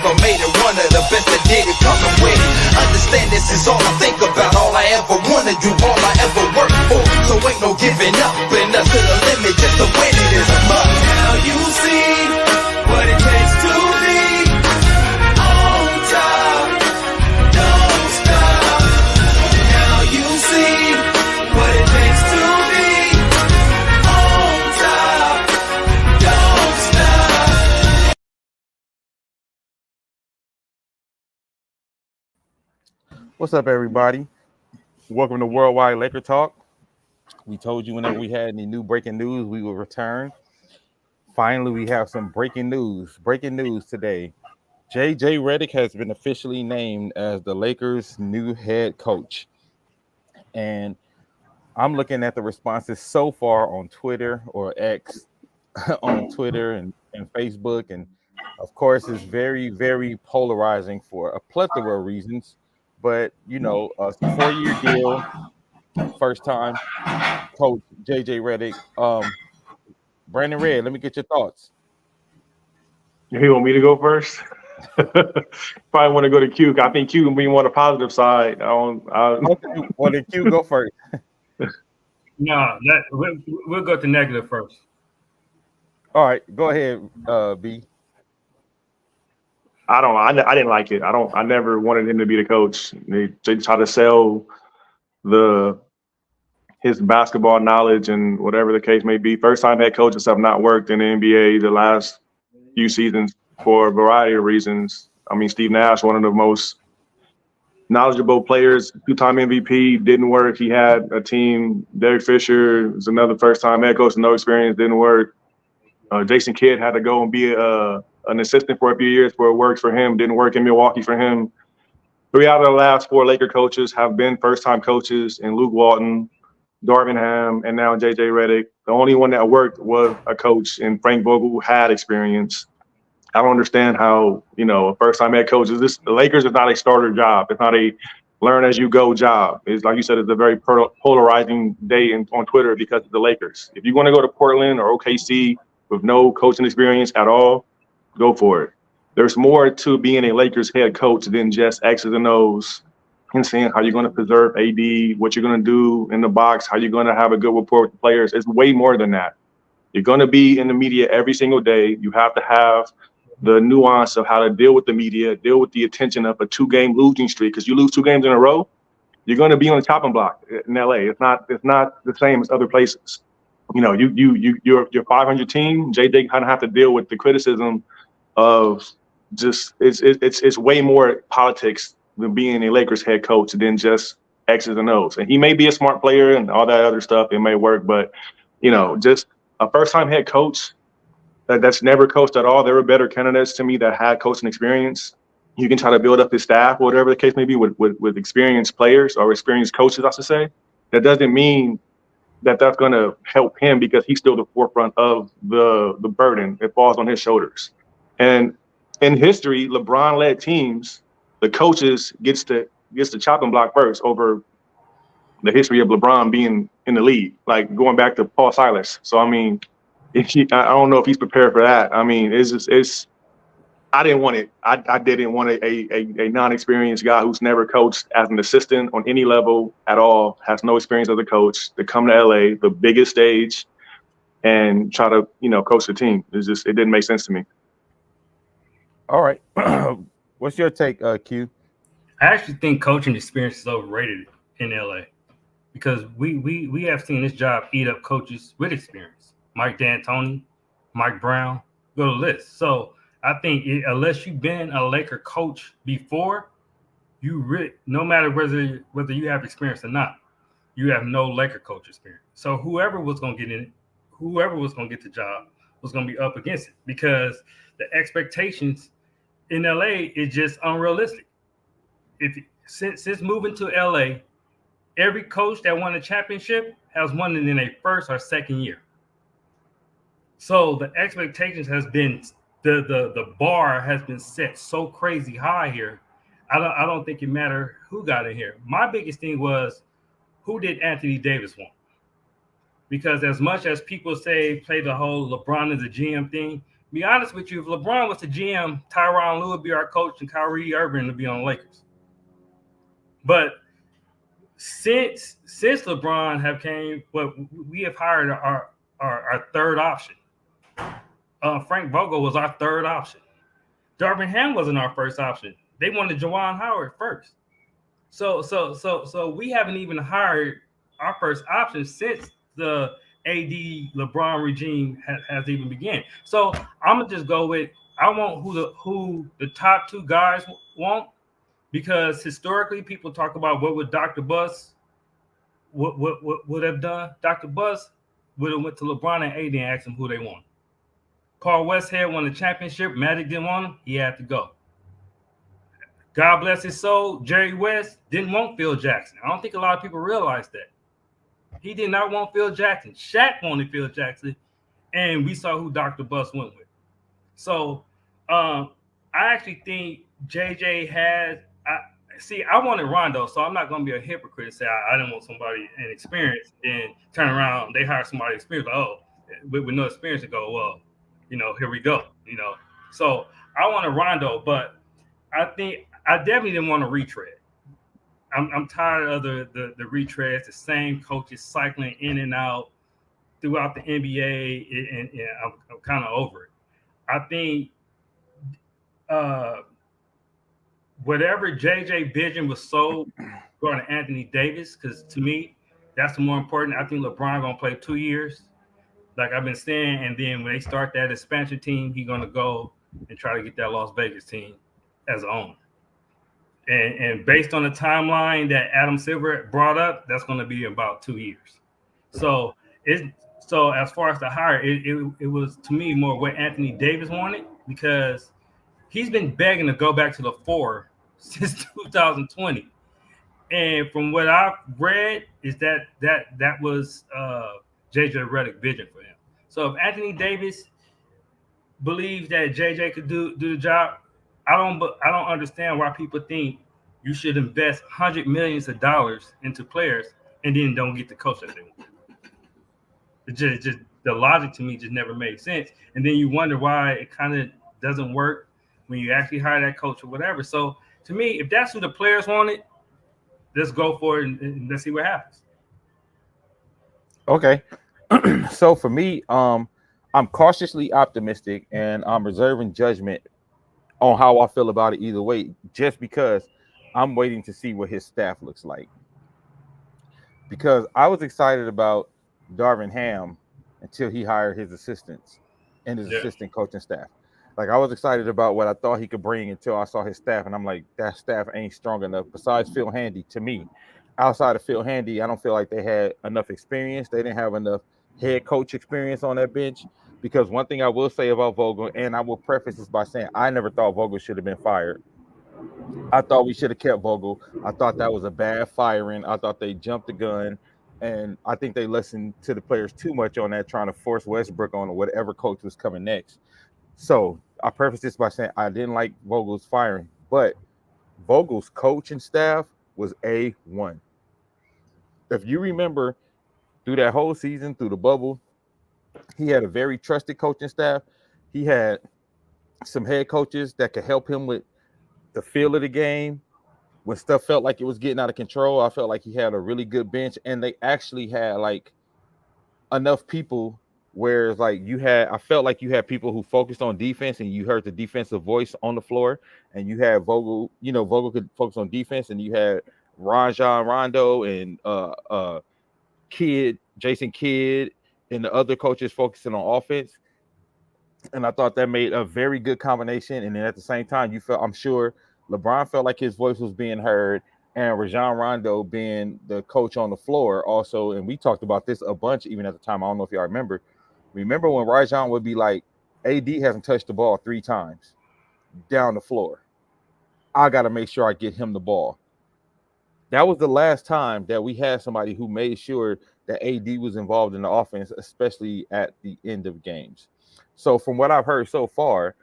ever made it, one of the best that did it, coming with it. Understand this is all I think about, all I ever wanna do, all I ever worked for. So ain't no giving up, and up to the limit, just to win it is a must. Now you see what it takes to be on top, don't stop. Now you see what it takes to be on top, don't stop. What's up, everybody? Welcome to Worldwide Laker Talk. We told you whenever we had any new breaking news, we will return. Finally, we have some breaking news. Breaking news today. JJ Redick has been officially named as the Lakers' new head coach. And I'm looking at the responses so far on Twitter or X, on Twitter and Facebook. And of course, it's very, very polarizing for a plethora of reasons. But, you know, a 4-year deal, first time coach JJ Redick. Brandon Red, let me get your thoughts. You want me to go first? Probably want to go to Q. I think Q can be on the positive side. Okay, well, then Q, go first. No, we'll go to negative first. All right, go ahead, B. I didn't like it. I never wanted him to be the coach. They try to sell his basketball knowledge and whatever the case may be. First time head coaches have not worked in the NBA the last few seasons for a variety of reasons. I mean, Steve Nash, one of the most knowledgeable players, 2-time MVP, didn't work. He had a team. Derek Fisher was another first-time head coach, no experience, didn't work. Jason Kidd had to go and be an assistant for a few years before it worked for him. Didn't work in Milwaukee for him. 3 out of the last 4 Laker coaches have been first-time coaches, in Luke Walton, Darvin Ham, and now JJ Redick. The only one that worked was a coach, and Frank Vogel, who had experience. I don't understand how, a first-time head coach the Lakers is not a starter job. It's not a learn-as-you-go job. It's like you said, it's a very polarizing day on Twitter because of the Lakers. If you want to go to Portland or OKC with no coaching experience at all, go for it. There's more to being a Lakers head coach than just X's and O's and seeing how you're going to preserve AD, what you're going to do in the box, how you're going to have a good rapport with the players. It's way more than that. You're going to be in the media every single day. You have to have the nuance of how to deal with the media, deal with the attention of a 2-game losing streak. Because you lose 2 games in a row, you're going to be on the chopping block in LA. It's not the same as other places. Your 500 team, JJ kind of have to deal with the criticism of just it's way more politics than being a Lakers head coach than just X's and O's. And he may be a smart player and all that other stuff. It may work, but just a first-time head coach that's never coached at all. There were better candidates to me that had coaching experience. You can try to build up his staff, or whatever the case may be, with experienced players or experienced coaches, I should say. That doesn't mean that's going to help him because he's still the forefront of the burden. It falls on his shoulders. And in history, LeBron-led teams, the coaches gets the chopping block first over the history of LeBron being in the league, like going back to Paul Silas. So, I mean, I don't know if he's prepared for that. I mean, I didn't want it. I didn't want a non-experienced guy who's never coached as an assistant on any level at all, has no experience as a coach, to come to LA, the biggest stage, and try to, coach the team. It didn't make sense to me. All right. What's your take, Q? I actually think coaching experience is overrated in LA because we have seen this job eat up coaches with experience. Mike D'Antoni, Mike Brown, go to the list. So I think unless you've been a Laker coach before, no matter whether you have experience or not, you have no Laker coach experience. So whoever was going to get the job was going to be up against it because the expectations in LA is just unrealistic. Since moving to LA, every coach that won a championship has won it in a first or second year. So the expectations has been the bar has been set so crazy high here. I don't think it mattered who got in here. My biggest thing was, who did Anthony Davis want? Because as much as people say play the whole LeBron as a GM thing, Be honest with you, if LeBron was the GM, Tyronn Lue would be our coach and Kyrie Irving would be on the Lakers. But since LeBron have came, well, we have hired our third option. Frank Vogel was our third option. Darvin Ham wasn't our first option. They wanted Juwan Howard first. So we haven't even hired our first option since the AD LeBron regime has even begun. So I'm gonna just go with I want who the top two guys want, because historically people talk about what would Dr. Buss would have done. Dr. Buss would have went to LeBron and AD and asked them who they want. Paul Westhead won the championship. Magic didn't want him. He had to go. God bless his soul, Jerry West didn't want Phil Jackson. I don't think a lot of people realize that. He did not want Phil Jackson. Shaq wanted Phil Jackson, and we saw who Dr. Buss went with. So I actually think JJ has I wanted Rondo, so I'm not going to be a hypocrite and say I didn't want somebody inexperienced, and turn around, they hire somebody experienced, with no experience, and go, well, here we go, So I wanted Rondo, but I think I definitely didn't want to retread. I'm tired of the retreads, the same coaches cycling in and out throughout the NBA, and I'm kind of over it. I think whatever JJ vision was sold going to Anthony Davis, because to me, that's the more important. I think LeBron going to play 2 years, like I've been saying, and then when they start that expansion team, he's going to go and try to get that Las Vegas team as an owner. And based on the timeline that Adam Silver brought up, that's going to be about 2 years. So as far as the hire, it was to me more what Anthony Davis wanted, because he's been begging to go back to the 4 since 2020. And from what I've read is that was JJ Redick's vision for him. So if Anthony Davis believes that JJ could do the job, I don't understand why people think you should invest hundreds of millions of dollars into players and then don't get the coach that they want. It just the logic to me just never made sense. And then you wonder why it kind of doesn't work when you actually hire that coach or whatever. So to me, if that's who the players wanted, let's go for it and let's see what happens. Okay. So for me, I'm cautiously optimistic, and I'm reserving judgment on how I feel about it either way, just because I'm waiting to see what his staff looks like. Because I was excited about Darvin Ham until he hired his assistants and his assistant coaching staff. Like, I was excited about what I thought he could bring until I saw his staff, and I'm like, that staff ain't strong enough. Besides Phil Handy, to me, outside of Phil Handy, I don't feel like they had enough experience. They didn't have enough head coach experience on that bench. Because one thing I will say about Vogel, and I will preface this by saying I never thought Vogel should have been fired. I thought we should have kept Vogel. I thought that was a bad firing. I thought they jumped the gun. And I think they listened to the players too much on that, trying to force Westbrook on whatever coach was coming next. So I preface this by saying I didn't like Vogel's firing, but Vogel's coaching staff was A1. If you remember, through that whole season, through the bubble, he had a very trusted coaching staff. He had some head coaches that could help him with the feel of the game. When stuff felt like it was getting out of control, I felt like he had a really good bench, and they actually had like enough people where it's like I felt like you had people who focused on defense, and you heard the defensive voice on the floor, and you had Vogel, Vogel could focus on defense, and you had Rajon Rondo and Jason Kidd, and the other coaches focusing on offense. And I thought that made a very good combination. And then at the same time, I'm sure LeBron felt like his voice was being heard, and Rajon Rondo being the coach on the floor also. And we talked about this a bunch even at the time. I don't know if y'all remember. Remember when Rajon would be like, AD hasn't touched the ball 3 times down the floor. I got to make sure I get him the ball. That was the last time that we had somebody who made sure that AD was involved in the offense, especially at the end of games. So from what I've heard so far,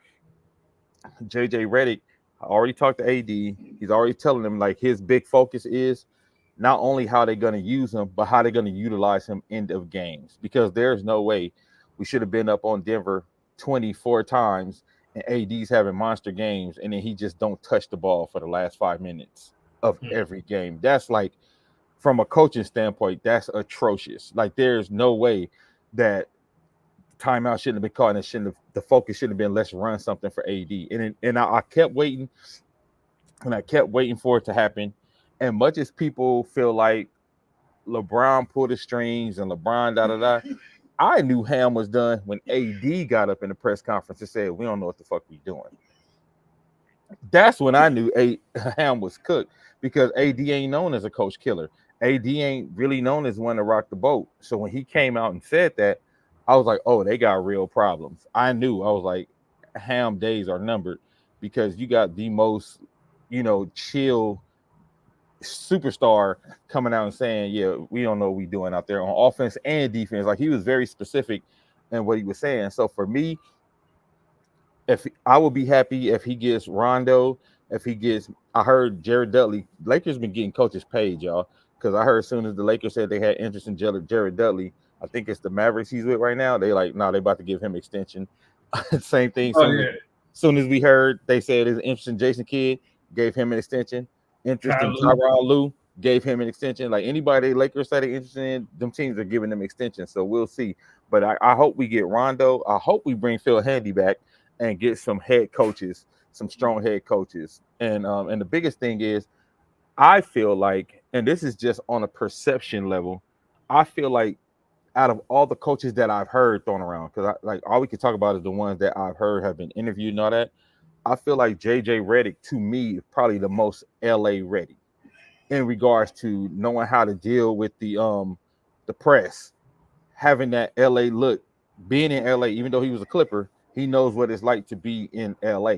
JJ Redick already talked to AD. He's already telling them like his big focus is not only how they're going to use him, but how they're going to utilize him end of games. Because there's no way we should have been up on Denver 24 times and AD's having monster games, and then he just don't touch the ball for the last 5 minutes of every game. That's like, from a coaching standpoint, that's atrocious. Like, there's no way that timeout shouldn't have been called, and the focus should have been, let's run something for AD. And I kept waiting, and I kept waiting for it to happen. And much as people feel like LeBron pulled the strings and LeBron da, I knew Ham was done when AD got up in the press conference and said, we don't know what the fuck we doing. That's when I knew Ham was cooked, because AD ain't known as a coach killer. AD ain't really known as one to rock the boat. So when he came out and said that, I was like, oh, they got real problems. I knew. I was like, Ham days are numbered, because you got the most, chill superstar coming out and saying, yeah, we don't know what we doing out there on offense and defense. Like, he was very specific in what he was saying. So for me, I would be happy if he gets Rondo, I heard Jared Dudley. Lakers been getting coaches paid, y'all, because I heard as soon as the Lakers said they had interest in Jared Dudley, I think it's the Mavericks he's with right now, they like, no, they about to give him extension. Same thing. Soon as we heard they said there's interest in Jason Kidd, gave him an extension. Interest in Tyronn Lue, gave him an extension. Like, anybody Lakers said they're interested in, them teams are giving them extensions. So we'll see. But I hope we get Rondo. I hope we bring Phil Handy back and get some head coaches, some strong head coaches. And the biggest thing is, I feel like, and this is just on a perception level, I feel like out of all the coaches that I've heard thrown around, because all we can talk about is the ones that I've heard have been interviewed and all that, I feel like JJ Redick, to me, is probably the most LA ready in regards to knowing how to deal with the press, having that LA look, being in LA, even though he was a Clipper, he knows what it's like to be in LA.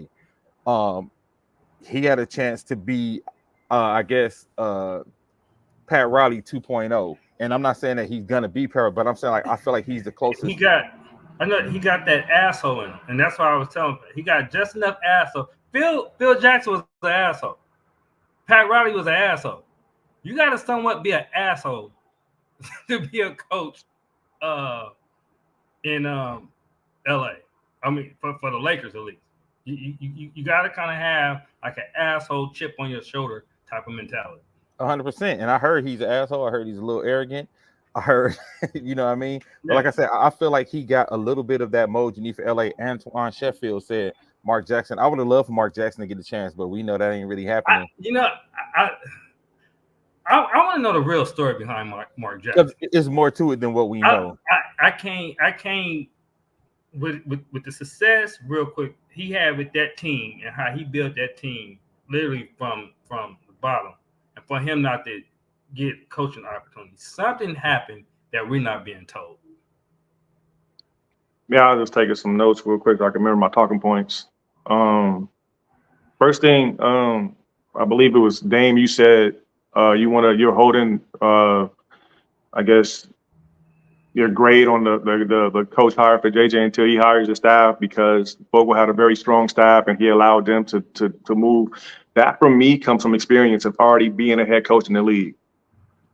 He had a chance to be, Pat Riley 2.0. And I'm not saying that he's gonna be Pat, but I'm saying, like, I feel like he's the closest. He got that asshole in him, and that's why I was telling him. He got just enough asshole. Phil Jackson was an asshole. Pat Riley was an asshole. You got to somewhat be an asshole to be a coach in LA. I mean, for the Lakers at least. You got to kind of have like an asshole chip on your shoulder type of mentality. 100%. And I heard he's an asshole. I heard he's a little arrogant. I heard, you know what I mean? But like I said, I feel like he got a little bit of that mode you need for LA. Antoine Sheffield said Mark Jackson. I would have loved for Mark Jackson to get a chance, but we know that ain't really happening. I want to know the real story behind Mark Jackson. It's more to it than what we know. I can't with the success real quick he had with that team and how he built that team literally from the bottom, and for him not to get coaching opportunities. Something happened that we're not being told. Yeah, I'll just take some notes real quick so I can remember my talking points. First thing, I believe it was Dame, you said you're holding I guess your grade on the coach hire for JJ until he hires the staff, because Vogel had a very strong staff and he allowed them to move. That for me comes from experience of already being a head coach in the league.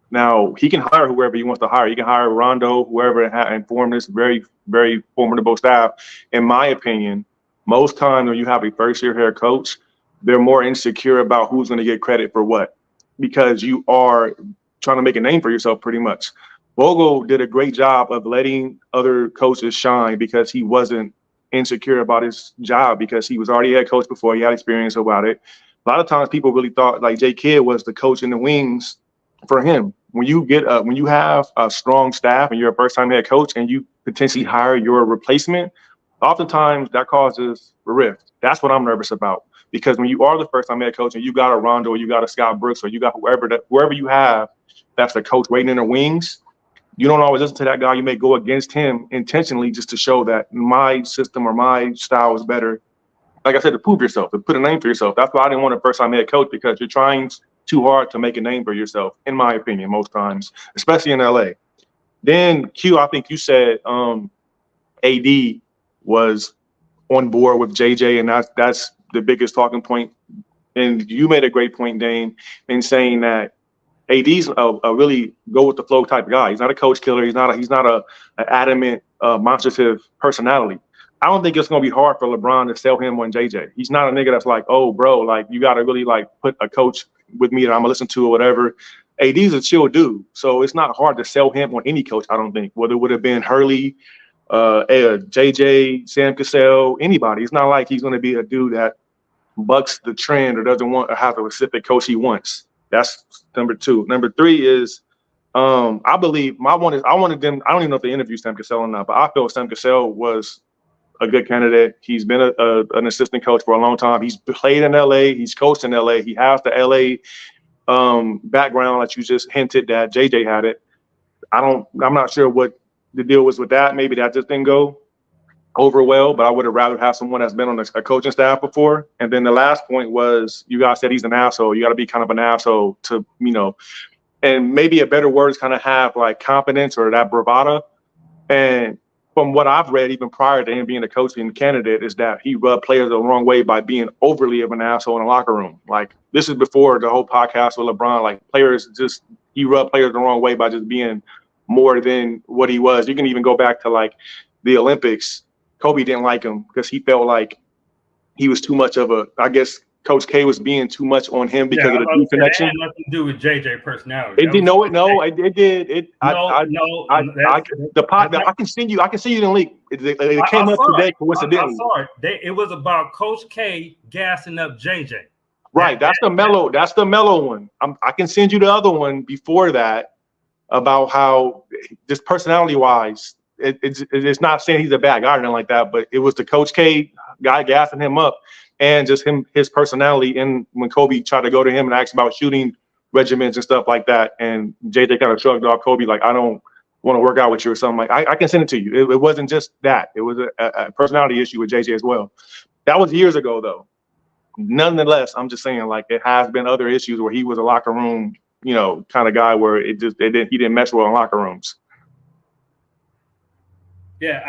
Now, he can hire whoever he wants to hire. He can hire Rondo, whoever, and form this very, very formidable staff. In my opinion, most times when you have a first-year head coach, they're more insecure about who's going to get credit for what, because you are trying to make a name for yourself pretty much. Vogel did a great job of letting other coaches shine because he wasn't insecure about his job, because he was already a head coach before. He had experience about it. A lot of times people really thought like Jay Kidd was the coach in the wings for him. When you have a strong staff and you're a first-time head coach and you potentially hire your replacement, oftentimes that causes a rift. That's what I'm nervous about, because when you are the first-time head coach and you got a Rondo, or you got a Scott Brooks, or you got whoever you have that's the coach waiting in the wings, you don't always listen to that guy. You may go against him intentionally just to show that my system or my style is better. Like I said, to prove yourself, to put a name for yourself. That's why I didn't want a first-time head coach, because you're trying too hard to make a name for yourself, in my opinion, most times, especially in LA. Then Q, I think you said AD was on board with JJ, and that's the biggest talking point. And you made a great point, Dane, in saying that AD's a really go with the flow type of guy. He's not a coach killer. He's not a adamant, monstrative personality. I don't think it's going to be hard for LeBron to sell him on JJ. He's not a nigga that's like, oh, bro, like you got to really like put a coach with me that I'm gonna listen to or whatever. AD's a chill dude, so it's not hard to sell him on any coach. I don't think, whether it would have been Hurley, JJ, Sam Cassell, anybody. It's not like he's going to be a dude that bucks the trend or doesn't want to have a specific coach he wants. That's number two. Number three is, I believe I wanted them. I don't even know if they interviewed Sam Cassell or not, but I feel Sam Cassell was a good candidate. He's been an assistant coach for a long time. He's played in LA. He's coached in LA. He has the LA background that you just hinted that JJ had it. I'm not sure what the deal was with that. Maybe that just didn't go over well, but I would have rather have someone that's been on a coaching staff before. And then the last point was, you guys said he's an asshole. You got to be kind of an asshole to, and maybe a better word is kind of have like confidence or that bravado. And from what I've read, even prior to him being a coaching candidate, is that he rubbed players the wrong way by being overly of an asshole in the locker room. Like, this is before the whole podcast with LeBron. Like, he rubbed players the wrong way by just being more than what he was. You can even go back to like the Olympics. Kobe didn't like him because he felt like he was too much of I guess Coach K was being too much on him because of the deep connection. It had nothing to do with JJ personality. It did. No, it did. I can send you the link. It came up today coincidentally. I'm sorry. It was about Coach K gassing up JJ. Right. That's the mellow one. I can send you the other one before that about how just personality wise, it's not saying he's a bad guy or anything like that, but it was the Coach K guy gassing him up. And just his personality, and when Kobe tried to go to him and ask about shooting regimens and stuff like that, and JJ kind of shrugged off Kobe like, I don't want to work out with you or something. Like, I can send it to you. It wasn't just that. It was a personality issue with JJ as well. That was years ago, though. Nonetheless, I'm just saying, like, it has been other issues where he was a locker room, kind of guy where he didn't mesh well in locker rooms. Yeah,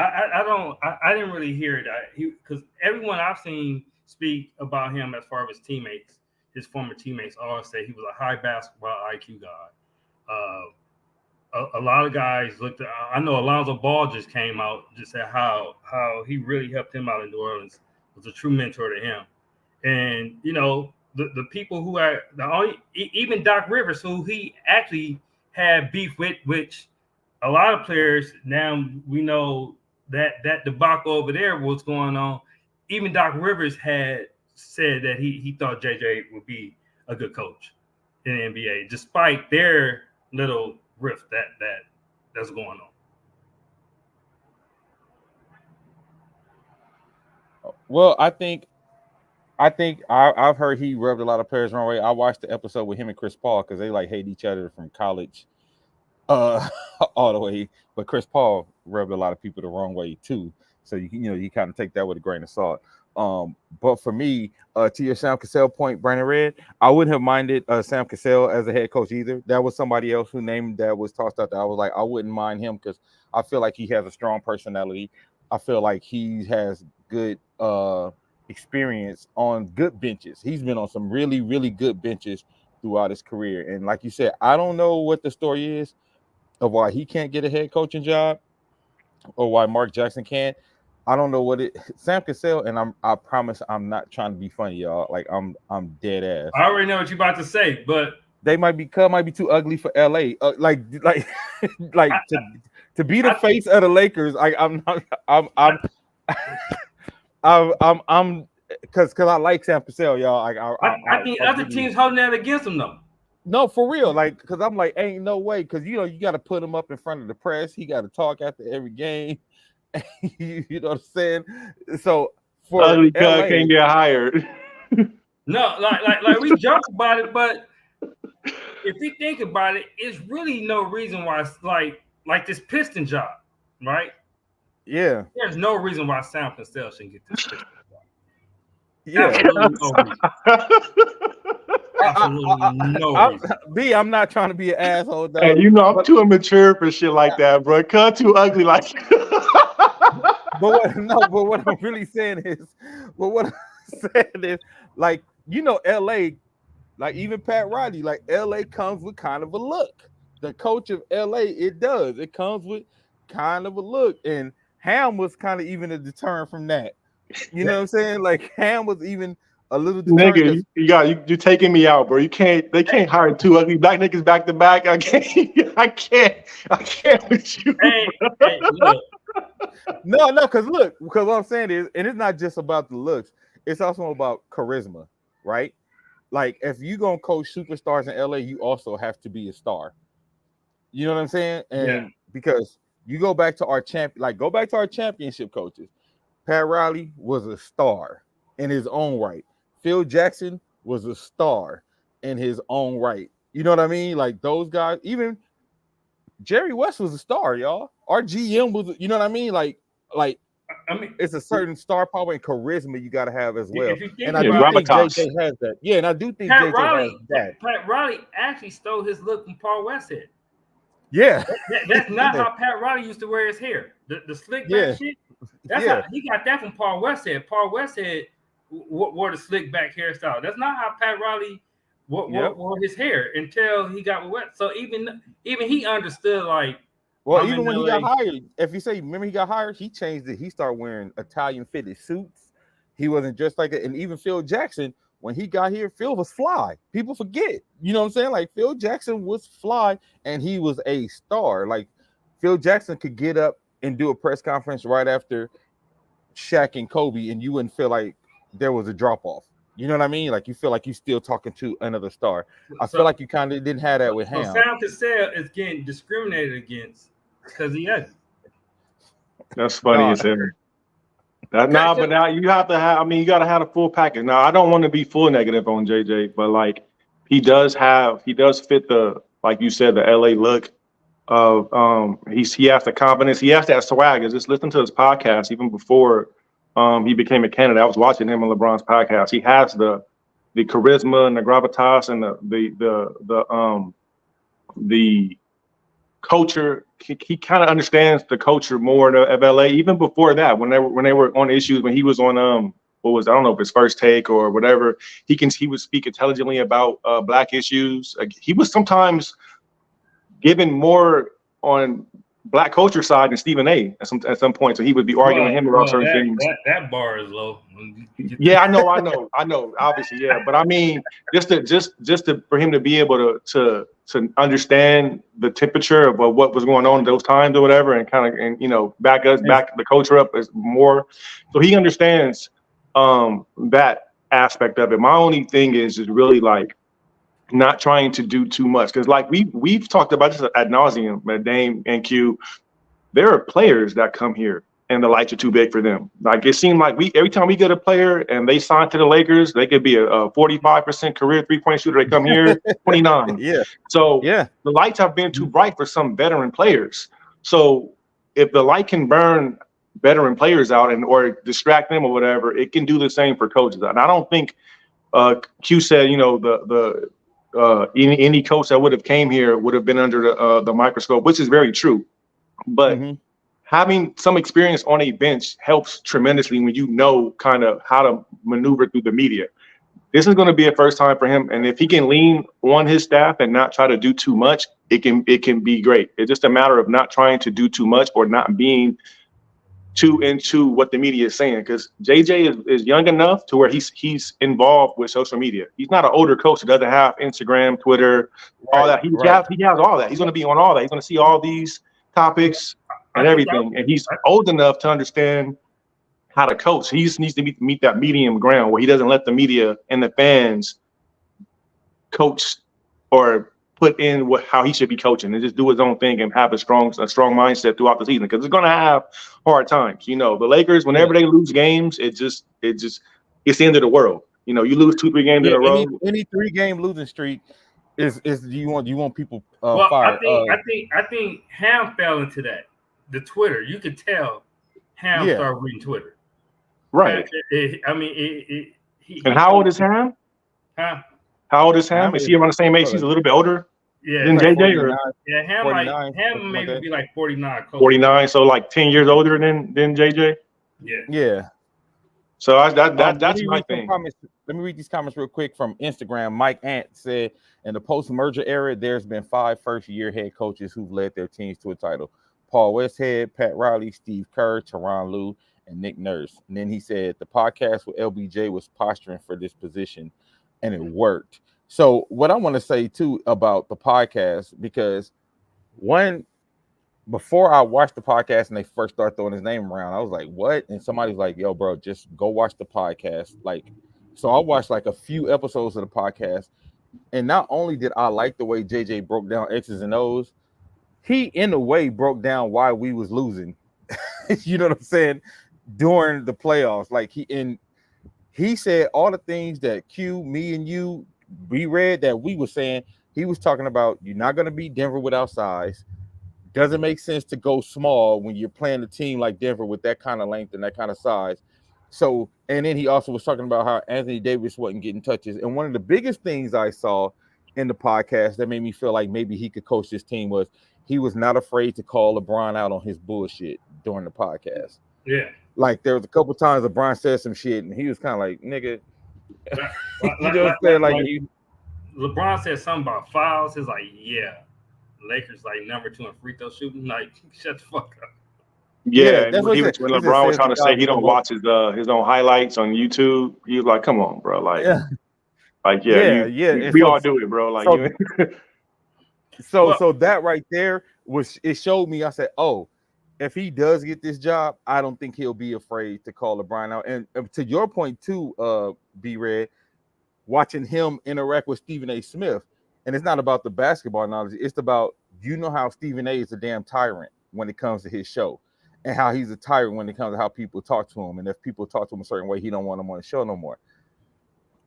I didn't really hear that because everyone I've seen speak about him as far as his teammates, his former teammates, all say he was a high basketball IQ guy. A lot of guys looked at, I know Alonzo Ball just came out, just said how he really helped him out in New Orleans, was a true mentor to him. And, the people who are even Doc Rivers, who he actually had beef with, which a lot of players, now we know that debacle over there was going on. Even Doc Rivers had said that he thought JJ would be a good coach in the NBA, despite their little rift that's going on. Well, I think I've heard he rubbed a lot of players the wrong way. I watched the episode with him and Chris Paul because they like hate each other from college all the way. But Chris Paul rubbed a lot of people the wrong way too. So you kind of take that with a grain of salt. But for me, to your Sam Cassell point, Brandon Red, I wouldn't have minded Sam Cassell as a head coach either. That was somebody else who named that was tossed out there. I was like, I wouldn't mind him because I feel like he has a strong personality. I feel like he has good experience on good benches. He's been on some really, really good benches throughout his career. And like you said, I don't know what the story is of why he can't get a head coaching job or why Mark Jackson can't. I don't know what Sam Cassell, and I promise I'm not trying to be funny, y'all. Like I'm dead ass. I already know what you're about to say, but they might be too ugly for LA. Like to be the face of the Lakers. I'm because I like Sam Cassell, y'all. I think other teams holding that against him though. No, for real. Like, because I'm like, ain't no way. Because you got to put him up in front of the press. He got to talk after every game. You know what I'm saying? So for ugly LA, can't get hired. No, like we joke about it, but if you think about it, it's really no reason why it's like this Piston job, right? Yeah. There's no reason why Sam Cassell shouldn't get this Piston job. Yeah. Absolutely no reason. Absolutely no reason. I'm not trying to be an asshole. Dog. Hey, I'm too immature for shit like that, bro. Cut too ugly like. But what I'm really saying is, like, LA, like even Pat Riley, like LA comes with kind of a look. The coach of LA, it does. It comes with kind of a look. And Ham was kind of even a deterrent from that. You know what I'm saying? Like Ham was even a little deterrent. Nigga, you're taking me out, bro. They can't hire two ugly black niggas back to back. I can't with you. Hey, look. No, because what I'm saying is, and it's not just about the looks, it's also about charisma, right? Like if you gonna coach superstars in LA, you also have to be a star. You know what I'm saying? And because you go back to our championship coaches. Pat Riley was a star in his own right. Phil Jackson was a star in his own right. You know what I mean? Like those guys, even Jerry West was a star, y'all. Our GM was, you know what I mean? Like I mean, it's a certain star power and charisma you got to have as well. And I do think JJ has that. Yeah, and I do think JJ has that. Pat Riley actually stole his look from Paul Westhead. Yeah, that's not how Pat Riley used to wear his hair. The slick back shit. That's how he got that from Paul Westhead. Paul Westhead wore the slick back hairstyle. That's not how Pat Riley wore his hair until he got with West. So even he understood like. Well, even when he got hired, if you say, remember he got hired, he changed it. He started wearing Italian fitted suits. He wasn't just like it. And even Phil Jackson, when he got here, Phil was fly. People forget. You know what I'm saying? Like Phil Jackson was fly and he was a star. Like Phil Jackson could get up and do a press conference right after Shaq and Kobe, and you wouldn't feel like there was a drop off. You know what I mean? Like you feel like you're still talking to another star. I feel like you kind of didn't have that with Ham. Sam Cassell is getting discriminated against because he has. That's funny as hell. But now you have to have. I mean, you got to have a full package. Now, I don't want to be full negative on JJ, but like he does fit the, like you said, the LA look of he has the confidence, he has that swagger. Just listen to his podcast even before he became a candidate. I was watching him on LeBron's podcast. He has the charisma and the gravitas and the culture. He kind of understands the culture more of LA. Even before that, when they were on issues, when he was on I don't know if it's First Take or whatever, he would speak intelligently about black issues. He was sometimes given more on black culture side than Stephen A. at some point. So he would be arguing him about certain things. That bar is low. Yeah, I know. Obviously, yeah. But I mean, just for him to be able to understand the temperature of what was going on in those times or whatever, and back the culture up is more. So he understands that aspect of it. My only thing is really like not trying to do too much, because like we've talked about this ad nauseum, Dame and Q. There are players that come here and the lights are too big for them. Like it seemed like every time we get a player and they sign to the Lakers, they could be a 45% career 3-point shooter. They come here 29. Yeah. So the lights have been too bright for some veteran players. So if the light can burn veteran players out or distract them or whatever, it can do the same for coaches. And I don't think Q said, any coach that would have came here would have been under the microscope, which is very true. But having some experience on a bench helps tremendously when you know kind of how to maneuver through the media. This is going to be a first time for him, and if he can lean on his staff and not try to do too much, it can be great. It's just a matter of not trying to do too much or not being too into what the media is saying, because JJ is young enough to where he's involved with social media. He's not an older coach that doesn't have Instagram, Twitter, all that. He has all that. He's going to be on all that. He's going to see all these topics and everything. And he's old enough to understand how to coach. He just needs to meet that medium ground where he doesn't let the media and the fans coach or put in how he should be coaching, and just do his own thing and have a strong mindset throughout the season, because it's going to have hard times. The Lakers, whenever they lose games, it's the end of the world. You lose 2-3 games in a row. Any 3-game losing streak is you want people well, fired. I think Ham fell into that. The Twitter, you could tell Ham started reading Twitter. Right. And how old is Ham? Huh? How old is Ham? Is he around the same age? He's a little bit older than JJ? Ham maybe be like 49. 49, so like 10 years older than JJ? Yeah. So that's my thing. Let me read these comments real quick from Instagram. Mike Ant said, in the post-merger era, there's been 5 first-year head coaches who've led their teams to a title. Paul Westhead, Pat Riley, Steve Kerr, Teron Lue, and Nick Nurse. And then he said the podcast with LBJ was posturing for this position, and it worked. So what I want to say too about the podcast, because one, before I watched the podcast and they first started throwing his name around, I was like, what? And somebody's like, yo, bro, just go watch the podcast. Like, so I watched like a few episodes of the podcast. And not only did I like the way JJ broke down X's and O's, he in a way broke down why we was losing. You know what I'm saying? During the playoffs. Like he said all the things that Q, me, and you, we read that we were saying. He was talking about you're not going to beat Denver without size. Doesn't make sense to go small when you're playing a team like Denver with that kind of length and that kind of size. So, and then he also was talking about how Anthony Davis wasn't getting touches. And one of the biggest things I saw in the podcast that made me feel like maybe he could coach this team was he was not afraid to call LeBron out on his bullshit during the podcast. Yeah. Like there was a couple times LeBron said some shit and he was kind of like, nigga, you know what I'm saying? Like LeBron said something about fouls. He's like, yeah, Lakers like number 2 in free throw shooting. Like, shut the fuck up. Yeah, when LeBron was trying to say he don't watch his own highlights on YouTube, he was like, "Come on, bro!" Like, we all do it, bro. Like, so that right there it showed me. I said, "Oh, if he does get this job, I don't think he'll be afraid to call LeBron out." And to your point too, B-Red, watching him interact with Stephen A. Smith, and it's not about the basketball knowledge; it's about how Stephen A. is a damn tyrant when it comes to his show. And how he's a tyrant when it comes to how people talk to him. And if people talk to him a certain way, he don't want them on the show no more.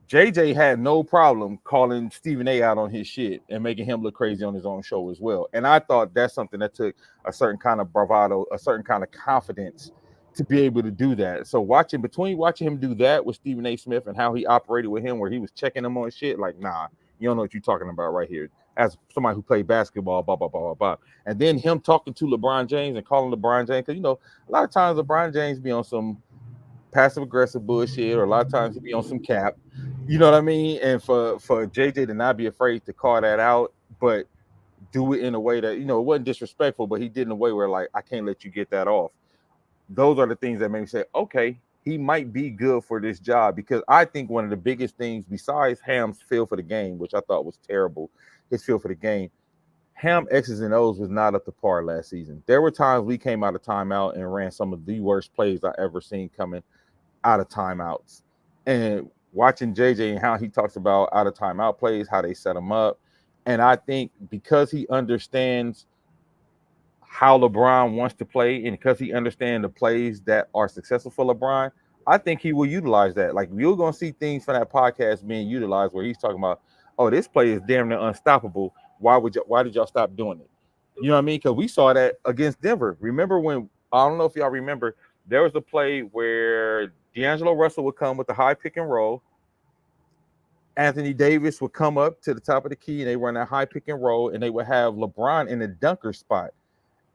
JJ had no problem calling Stephen A. out on his shit and making him look crazy on his own show as well. And I thought that's something that took a certain kind of bravado, a certain kind of confidence to be able to do that. So watching him do that with Stephen A. Smith and how he operated with him, where he was checking him on shit, like, nah, you don't know what you're talking about right here. As somebody who played basketball, blah, blah, blah, blah, blah. And then him talking to LeBron James and calling LeBron James, because, a lot of times LeBron James be on some passive-aggressive bullshit, or a lot of times he be on some cap. You know what I mean? And for JJ to not be afraid to call that out, but do it in a way that, it wasn't disrespectful, but he did in a way where, like, I can't let you get that off. Those are the things that made me say, okay, he might be good for this job, because I think one of the biggest things, besides Ham's feel for the game, which I thought was terrible, his feel for the game, Ham X's and O's was not up to par last season. There were times we came out of timeout and ran some of the worst plays I ever seen coming out of timeouts. And watching JJ and how he talks about out of timeout plays, how they set him up. And I think because he understands how LeBron wants to play, and because he understands the plays that are successful for LeBron, I think he will utilize that. Like, you're going to see things from that podcast being utilized where he's talking about, oh, this play is damn near unstoppable. Why did y'all stop doing it? You know what I mean? Because we saw that against Denver. Remember when, I don't know if y'all remember, there was a play where D'Angelo Russell would come with the high pick and roll. Anthony Davis would come up to the top of the key and they run that high pick and roll, and they would have LeBron in the dunker spot.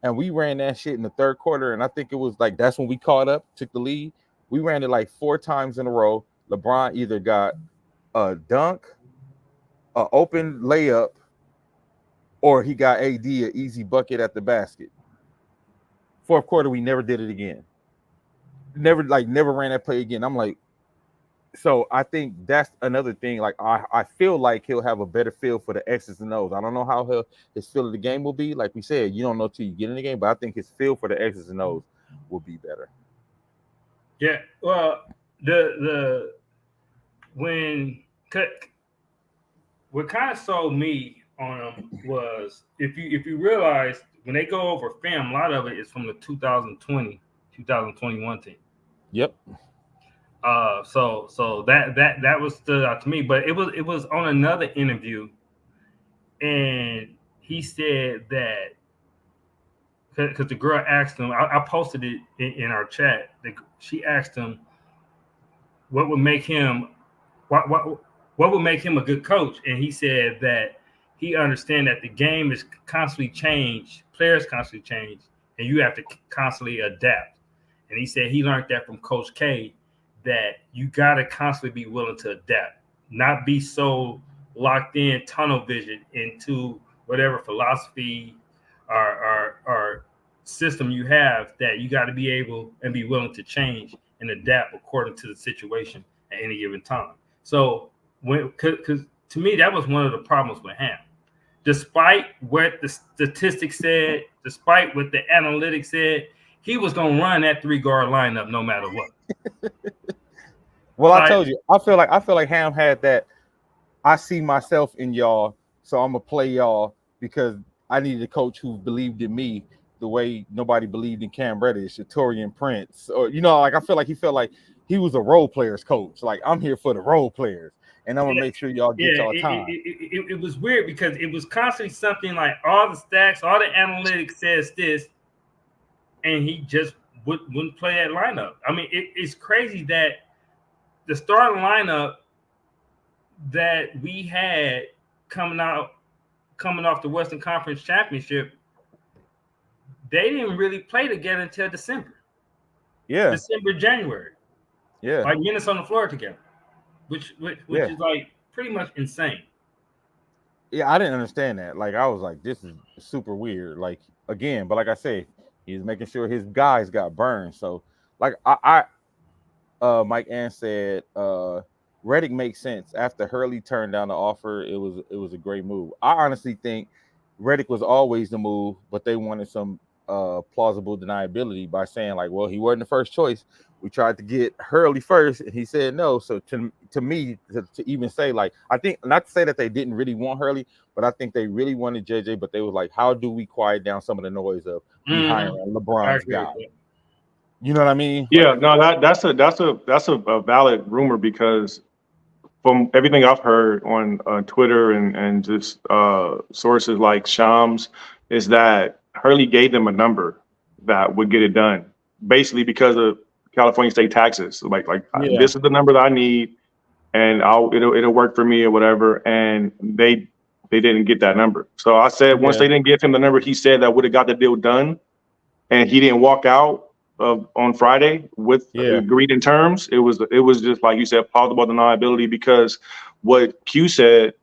And we ran that shit in the third quarter. And I think it was like, that's when we caught up, took the lead. We ran it like 4 times in a row. LeBron either got a dunk, an open layup, or he got AD an easy bucket at the basket. Fourth quarter, we never did it again. Never ran that play again. I'm like, so I think that's another thing. Like, I feel like he'll have a better feel for the X's and O's. I don't know how his feel of the game will be. Like we said, you don't know till you get in the game, but I think his feel for the X's and O's will be better. Yeah, well, what kind of sold me on him was if you realize when they go over film, a lot of it is from the 2020-2021 team. Yep. So that was stood out to me, but it was on another interview, and he said that because the girl asked him, I posted it in our chat. She asked him what would make him what would make him a good coach, and he said that he understands that the game is constantly changed, players constantly change, and you have to constantly adapt. And he said he learned that from Coach K, that you got to constantly be willing to adapt, not be so locked in tunnel vision into whatever philosophy or system you have that you got to be able and be willing to change and adapt according to the situation at any given time. So because to me, that was one of the problems with Ham. Despite what the statistics said, despite what the analytics said, he was going to run that 3-guard lineup no matter what. Well, I told you, I feel like Ham had that. I see myself in y'all, so I'm gonna play y'all because I needed a coach who believed in me the way nobody believed in Cam Reddish, or Torian Prince, or like I feel like he felt like he was a role players coach. Like, I'm here for the role players, and I'm gonna make sure y'all get y'all time. It was weird because it was constantly something like all the stats, all the analytics says this, and he just wouldn't play that lineup. I mean, it's crazy that the starting lineup that we had coming off the Western Conference Championship, they didn't really play together until December. Yeah. December, January. Yeah. Like minutes on the floor together, which is like pretty much insane. Yeah, I didn't understand that. Like, I was like, this is super weird. Like, again, but like I said, he's making sure his guys got burned. So, like, Mike Ann said, Redick makes sense. After Hurley turned down the offer, it was a great move. I honestly think Redick was always the move, but they wanted some plausible deniability by saying, like, well, he wasn't the first choice. We tried to get Hurley first, and he said no. So to me, to even say, like, I think, not to say that they didn't really want Hurley, but I think they really wanted JJ, but they was like, how do we quiet down some of the noise of hiring LeBron's guy? You know what I mean? Yeah, no, that's a valid rumor, because from everything I've heard on Twitter and just sources like Shams, is that Hurley gave them a number that would get it done, basically because of California state taxes. Like this is the number that I need, and it'll work for me or whatever. And they didn't get that number. So I said, once they didn't give him the number he said that would have got the deal done, and he didn't walk out on Friday with agreed in terms, it was just like you said, plausible deniability, because what Q said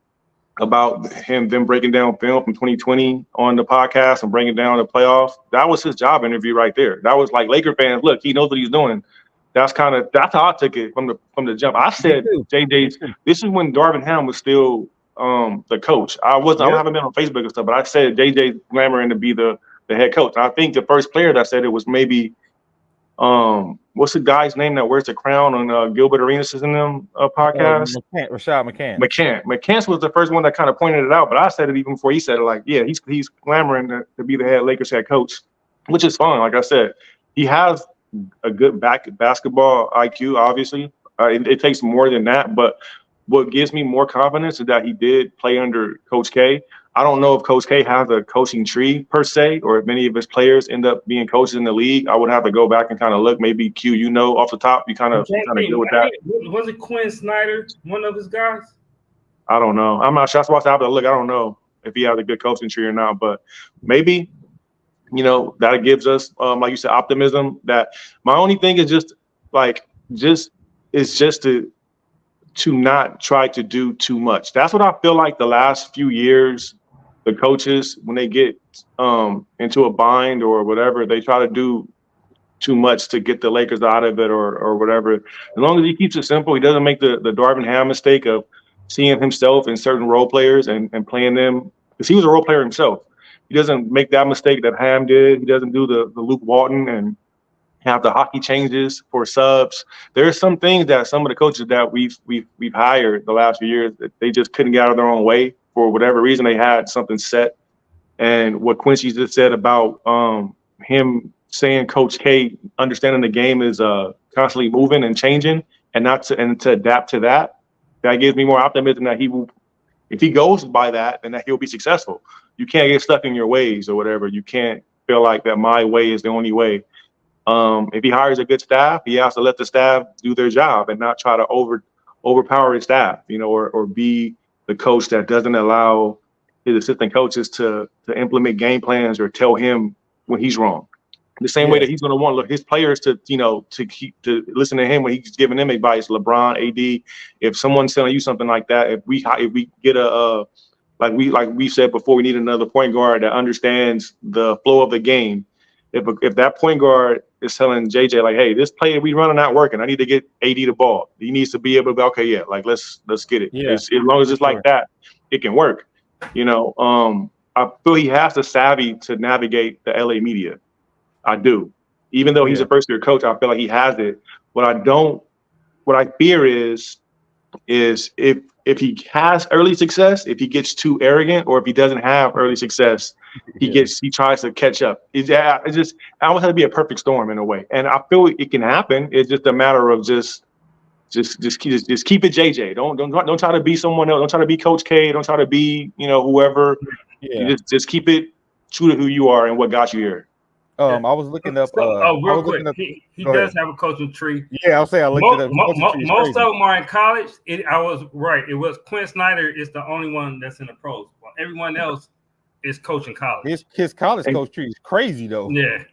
about them breaking down film from 2020 on the podcast and bringing down the playoffs, that was his job interview right there. That was like, Laker fans, look, he knows what he's doing. That's how I took it from the jump. I said, JJ's, this is when Darvin Ham was still the coach. I haven't been on Facebook and stuff, but I said JJ clamoring to be the head coach. And I think the first player that said it was maybe what's the guy's name that wears the crown on Gilbert Arenas' in them podcast? Rashad McCann. McCann was the first one that kind of pointed it out, but I said it even before he said it. Like, yeah, he's clamoring to be the Lakers head coach, which is fine. Like I said, he has a good basketball IQ. Obviously, it takes more than that. But what gives me more confidence is that he did play under Coach K. I don't know if Coach K has a coaching tree per se, or if many of his players end up being coaches in the league. I would have to go back and kind of look. Maybe Q, off the top, you kind of deal with that. Was it Quinn Snyder, one of his guys? I don't know. I'm not sure. That's why I have to look. I don't know if he has a good coaching tree or not, but maybe, that gives us, like you said, optimism. That my only thing is just to not try to do too much. That's what I feel like the last few years. The coaches, when they get into a bind or whatever, they try to do too much to get the Lakers out of it or whatever. As long as he keeps it simple, he doesn't make the Darvin Ham mistake of seeing himself in certain role players and playing them, because he was a role player himself. He doesn't make that mistake that Ham did. He doesn't do the Luke Walton and have the hockey changes for subs. There are some things that some of the coaches that we've hired the last few years that they just couldn't get out of their own way. For whatever reason, they had something set. And what Quincy just said about him saying Coach K understanding the game is constantly moving and changing, and to adapt to that, that gives me more optimism that he will, if he goes by that, then that he'll be successful. You can't get stuck in your ways or whatever. You can't feel like that my way is the only way. If he hires a good staff, he has to let the staff do their job and not try to overpower his staff, or be the coach that doesn't allow his assistant coaches to implement game plans or tell him when he's wrong. The same way that he's going to want his players to listen to him when he's giving them advice. LeBron, AD, if someone's telling you something like that, if we get like we said before, we need another point guard that understands the flow of the game. if that point guard is telling JJ like, hey, this play we running not working, I need to get AD the ball. He needs to be able to be okay, yeah, like let's get it. Yeah, As long as it's like that, it can work. You know, I feel he has the savvy to navigate the LA media. I do. Even though he's a first year coach, I feel like he has it. What I fear is if he has early success, if he gets too arrogant, or if he doesn't have early success, he tries to catch up. It's just I almost have to be a perfect storm in a way, and I feel it can happen. It's just a matter of just keep it JJ. Don't try to be someone else. Don't try to be Coach K. Don't try to be whoever. Yeah. You just keep it true to who you are and what got you here. I was looking up. real quick, he does have a coaching tree. Yeah, I'll say I looked it up. Most of them are in college. I was right. It was Quinn Snyder is the only one that's in the pros. Well, everyone else is coaching college. His college coach tree is crazy though. Yeah.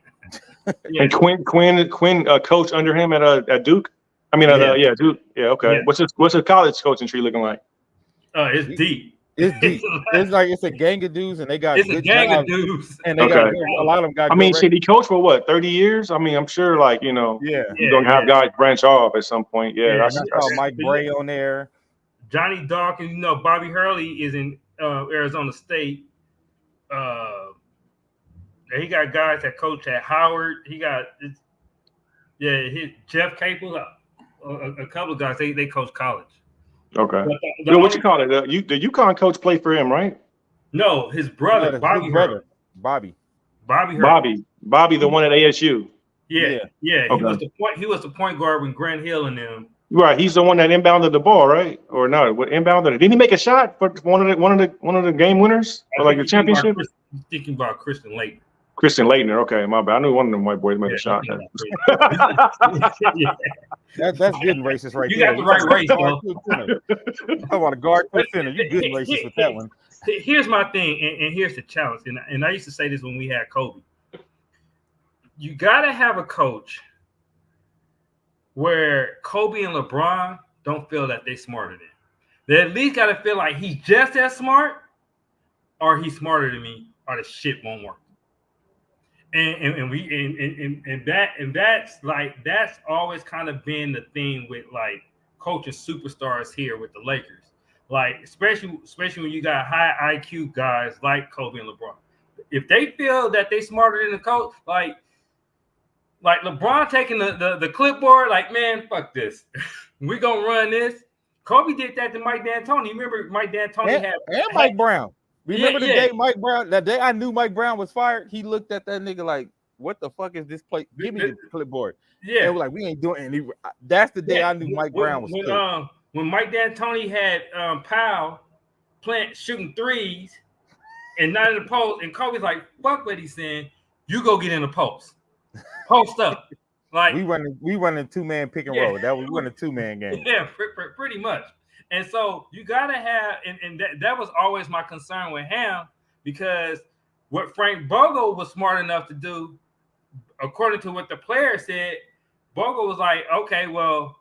And Quinn coached under him at Duke. I mean, Duke. Yeah, okay. Yeah. What's his college coaching tree looking like? It's deep. It's deep. It's a gang of dudes, and they got good gang of dudes, and they got a lot of them got. I mean, shit, he coached for what 30 years? I mean, I'm sure, like you're gonna have guys branch off at some point. Yeah, that's Mike Bray on there. Johnny Dawkins, Bobby Hurley is in Arizona State. He got guys that coach at Howard. He got Jeff Capel, a couple of guys. They coach college. Okay. What you call it? The UConn coach played for him, right? No, his brother, Bobby Hurley. Bobby Hurley. Bobby, the one at ASU. Yeah. Okay. He was the point guard when Grant Hill and them. Right, he's the one that inbounded the ball, right? Or no? What inbounded it? Didn't he make a shot for one of the game winners for like the championship? Thinking about Christian Laettner. Christian Laettner, okay, my bad. I knew one of them white boys made a shot. That's getting racist right there. You got the right race, bro. I want to guard to center. You're getting racist with that one. Here's my thing, and here's the challenge. And I used to say this when we had Kobe. You got to have a coach where Kobe and LeBron don't feel that they're smarter than. They at least got to feel like he's just as smart, or he's smarter than me, or the shit won't work. That's always kind of been the thing with like coaching superstars here with the Lakers. Like especially when you got high IQ guys like Kobe and LeBron. If they feel that they smarter than the coach, like LeBron taking the clipboard, like, man, fuck this. We gonna run this. Kobe did that to Mike D'Antoni. Remember Mike D'Antoni had Mike Brown. Remember the day Mike Brown, that day I knew Mike Brown was fired, he looked at that nigga like, what the fuck is this play? Give me the clipboard. Yeah. And we're like, we ain't doing any. That's the day I knew Mike Brown was when Mike D'Antoni had Powell shooting threes and not in the post, and Kobe's like, fuck what he's saying. You go get in the post. Post up. Like we running 2-man pick and roll. That was a 2-man game. Yeah, pretty much. And so you gotta have, and that was always my concern with him, because what Frank Vogel was smart enough to do, according to what the player said, Vogel was like, okay, well,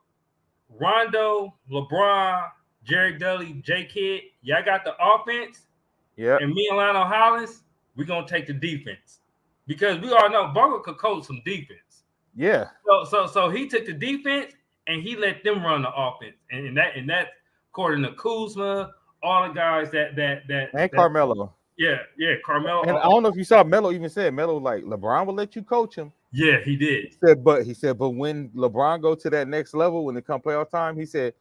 Rondo, LeBron, Jerry Dudley, J Kidd, y'all got the offense. Yeah. And me and Lionel Hollins, we're gonna take the defense. Because we all know Vogel could coach some defense. Yeah. So he took the defense and he let them run the offense. And that according to Kuzma, all the guys that Carmelo. Yeah, Carmelo. And I don't know if you saw Melo even said like LeBron will let you coach him. Yeah, he did. He said, but when LeBron go to that next level, when it come playoff time, he said,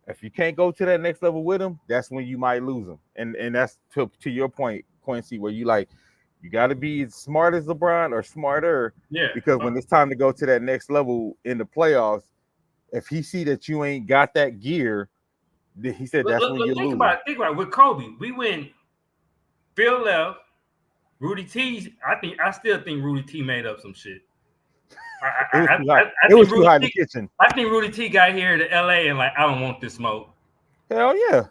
if you can't go to that next level with him, that's when you might lose him. And that's to your point, Quincy, where you got to be as smart as LeBron or smarter. Yeah. Because when it's time to go to that next level in the playoffs, if he see that you ain't got that gear, he said that's when you lose. Think about it. With Kobe, we win. Phil left. Rudy T. I still think Rudy T. made up some shit. It was too hot in the kitchen. I think Rudy T. got here to LA and like, I don't want this smoke. Hell yeah.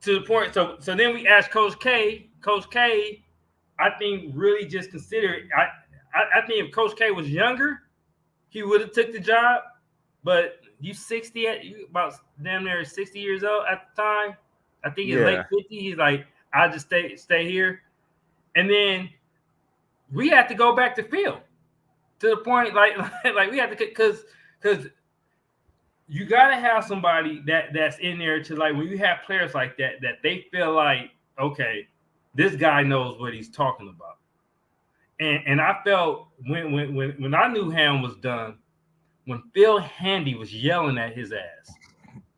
To the point. So then we asked Coach K. Coach K, I think really just considered. I think if Coach K was younger, he would have took the job. But you 60, you about damn near 60 years old at the time. I think he's late 50. He's like, I'll just stay here. And then we had to go back to Phil. to the point like we have to because you got to have somebody that's in there to like when you have players like that they feel like, okay, this guy knows what he's talking about. And I felt when I knew Ham was done, when Phil Handy was yelling at his ass.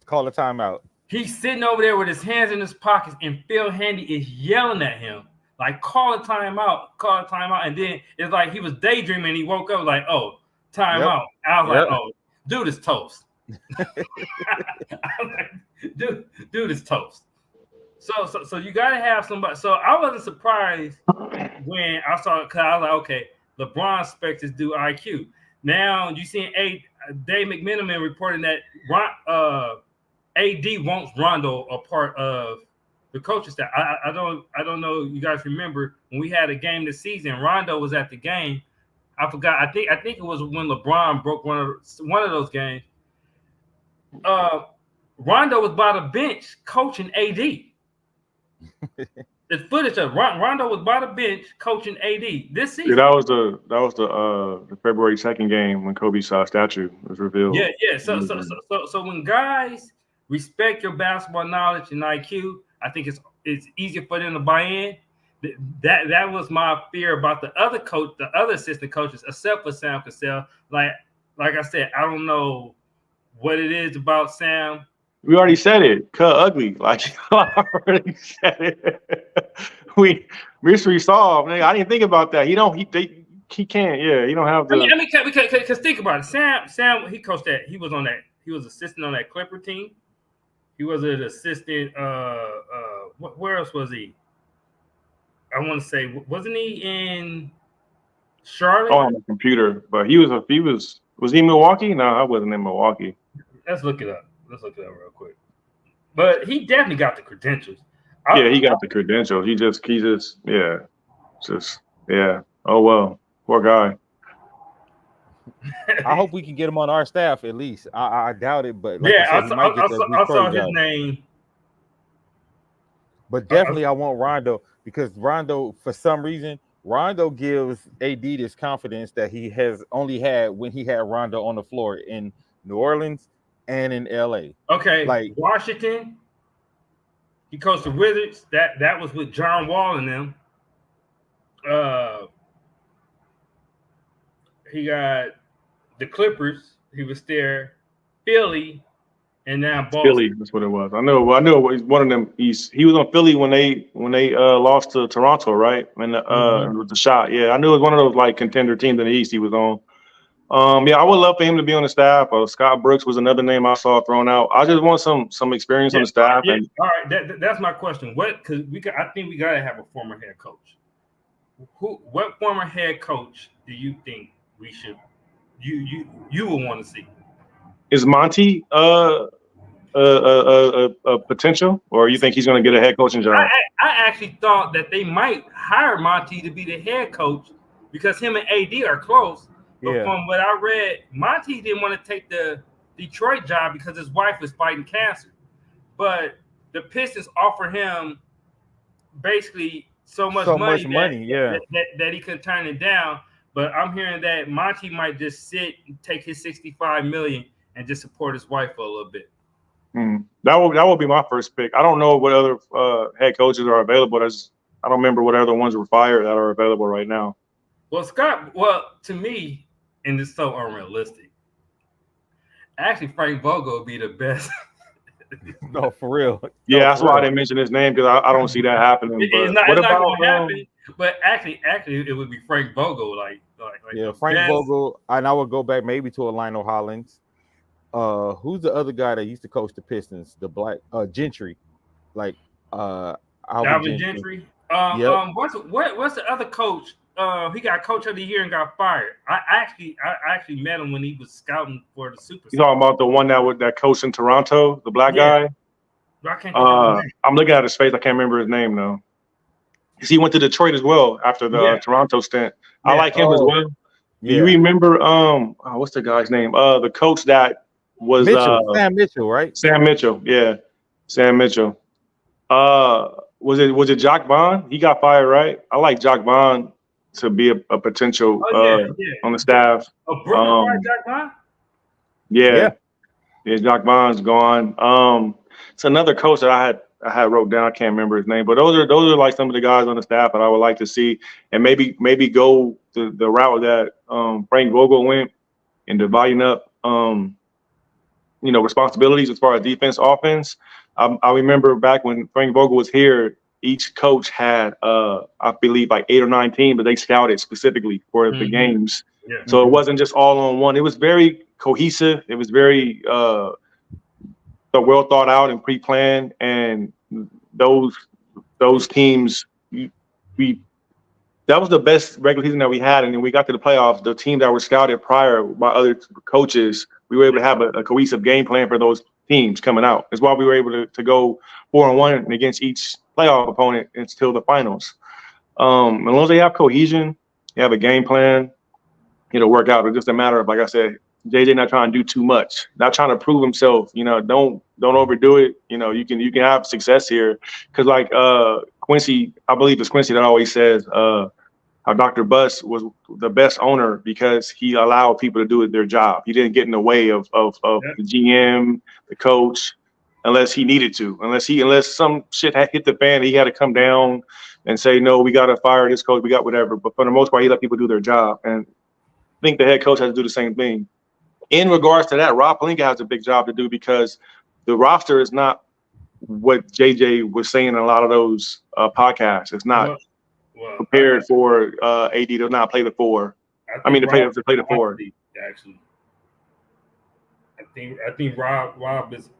Call a timeout. He's sitting over there with his hands in his pockets, and Phil Handy is yelling at him, like, call a timeout. And then it's like he was daydreaming, and he woke up like, oh, timeout. Yep. I was like, oh, dude is toast. Dude is toast. So you got to have somebody. So I wasn't surprised when I saw it, because I was like, okay, LeBron expects this dude IQ. Now you seen Dave McMenamin reporting that AD wants Rondo a part of the coaching staff. I don't know. You guys remember when we had a game this season? Rondo was at the game. I forgot. I think it was when LeBron broke one of those games. Rondo was by the bench coaching AD. It's footage of Rondo was by the bench coaching AD this season. Yeah, that was the February 2nd game when Kobe's statue was revealed. Yeah. So when guys respect your basketball knowledge and IQ, I think it's easier for them to buy in. That was my fear about the other assistant coaches, except for Sam Cassell. Like I said, I don't know what it is about Sam. We already said it. Cut ugly. Like I already said it. Mystery solved. I didn't think about that. He can't. Yeah, he don't have the. I mean, because think about it. Sam, he coached that. He was on that. He was assistant on that Clipper team. He was an assistant. Where else was he? I want to say, wasn't he in Charlotte? Oh, on the computer. But he was he in Milwaukee? No, I wasn't in Milwaukee. Let's look it up. Real quick. But he definitely got the credentials. He got the credentials. He just Oh well, poor guy. I hope we can get him on our staff at least. I doubt it, but like I saw his name. But definitely, I want Rondo, because Rondo, for some reason, gives AD this confidence that he has only had when he had Rondo on the floor in New Orleans and in LA. Okay, like Washington, he coached the Wizards. That was with John Wall and them. He got the Clippers. He was there. Philly, and now Boston. Philly, that's what it was. I know. One of them. He was on Philly when they lost to Toronto, right? And with the shot. Yeah, I knew it was one of those like contender teams in the East he was on. I would love for him to be on the staff. Scott Brooks was another name I saw thrown out. I just want some experience on the staff. Yeah. All right, that's my question. Because I think we gotta have a former head coach. What former head coach do you think we should you would want to see? Is Monty a potential, or you think he's going to get a head coaching job? I actually thought that they might hire Monty to be the head coach because him and AD are close. But from what I read, Monty didn't want to take the Detroit job because his wife was fighting cancer. But the Pistons offered him basically so much money that he couldn't turn it down. But I'm hearing that Monty might just sit and take his $65 million and just support his wife for a little bit. That will be my first pick. I don't know what other head coaches are available. I don't remember what other ones were fired that are available right now. Well, to me, and it's so unrealistic, actually Frank Vogel would be the best. No, for real. Yeah, that's why I didn't mention his name, because I don't see that happening. It's not going to happen. But actually, it would be Frank Vogel. Frank Vogel, and I would go back maybe to a Lionel Hollins. Who's the other guy that used to coach the Pistons? The black Gentry, Alvin Gentry. What's the other coach? He got coach of the year and got fired. I actually met him when he was scouting for the Super. You talking about the one that coached in Toronto, the black guy? I can't think of his name. I'm looking at his face. I can't remember his name though. Because he went to Detroit as well after the Toronto stint. I like him as well. Yeah. You remember what's the guy's name? The coach that was Sam Mitchell, right? Sam Mitchell, yeah. Sam Mitchell. Was it Jacques Vaughn? He got fired, right? I like Jacques Vaughn to be a potential yeah. on the staff. Jack Bond? Yeah, Jock Bond's gone. It's another coach that I had wrote down. I can't remember his name, but those are like some of the guys on the staff that I would like to see, and maybe go the route that Frank Vogel went and dividing up responsibilities as far as defense, offense. I remember back when Frank Vogel was here, each coach had I believe like 8 or 9 teams, but they scouted specifically for the games. Yeah. So it wasn't just all on one. It was very cohesive. It was very well thought out and pre-planned. And those teams, that was the best regular season that we had. And then we got to the playoffs. The teams that were scouted prior by other coaches, we were able to have a cohesive game plan for those teams coming out. That's why we were able to go 4-1 against each playoff opponent until the finals. As long as they have cohesion, they have a game plan, it'll work out. It's just a matter of, like I said, JJ not trying to do too much, not trying to prove himself. Don't overdo it. You can have success here, because like Quincy, I believe it's Quincy that always says how Dr. Buss was the best owner because he allowed people to do their job. He didn't get in the way of the GM, the coach, unless he needed to. Unless some shit had hit the fan, he had to come down and say, no, we got to fire this coach. We got whatever. But for the most part, he let people do their job. And I think the head coach has to do the same thing. In regards to that, Rob Pelinka has a big job to do, because the roster is not what JJ was saying in a lot of those podcasts. It's not prepared for AD to not play the 4. To play the 4. Actually, I think Rob is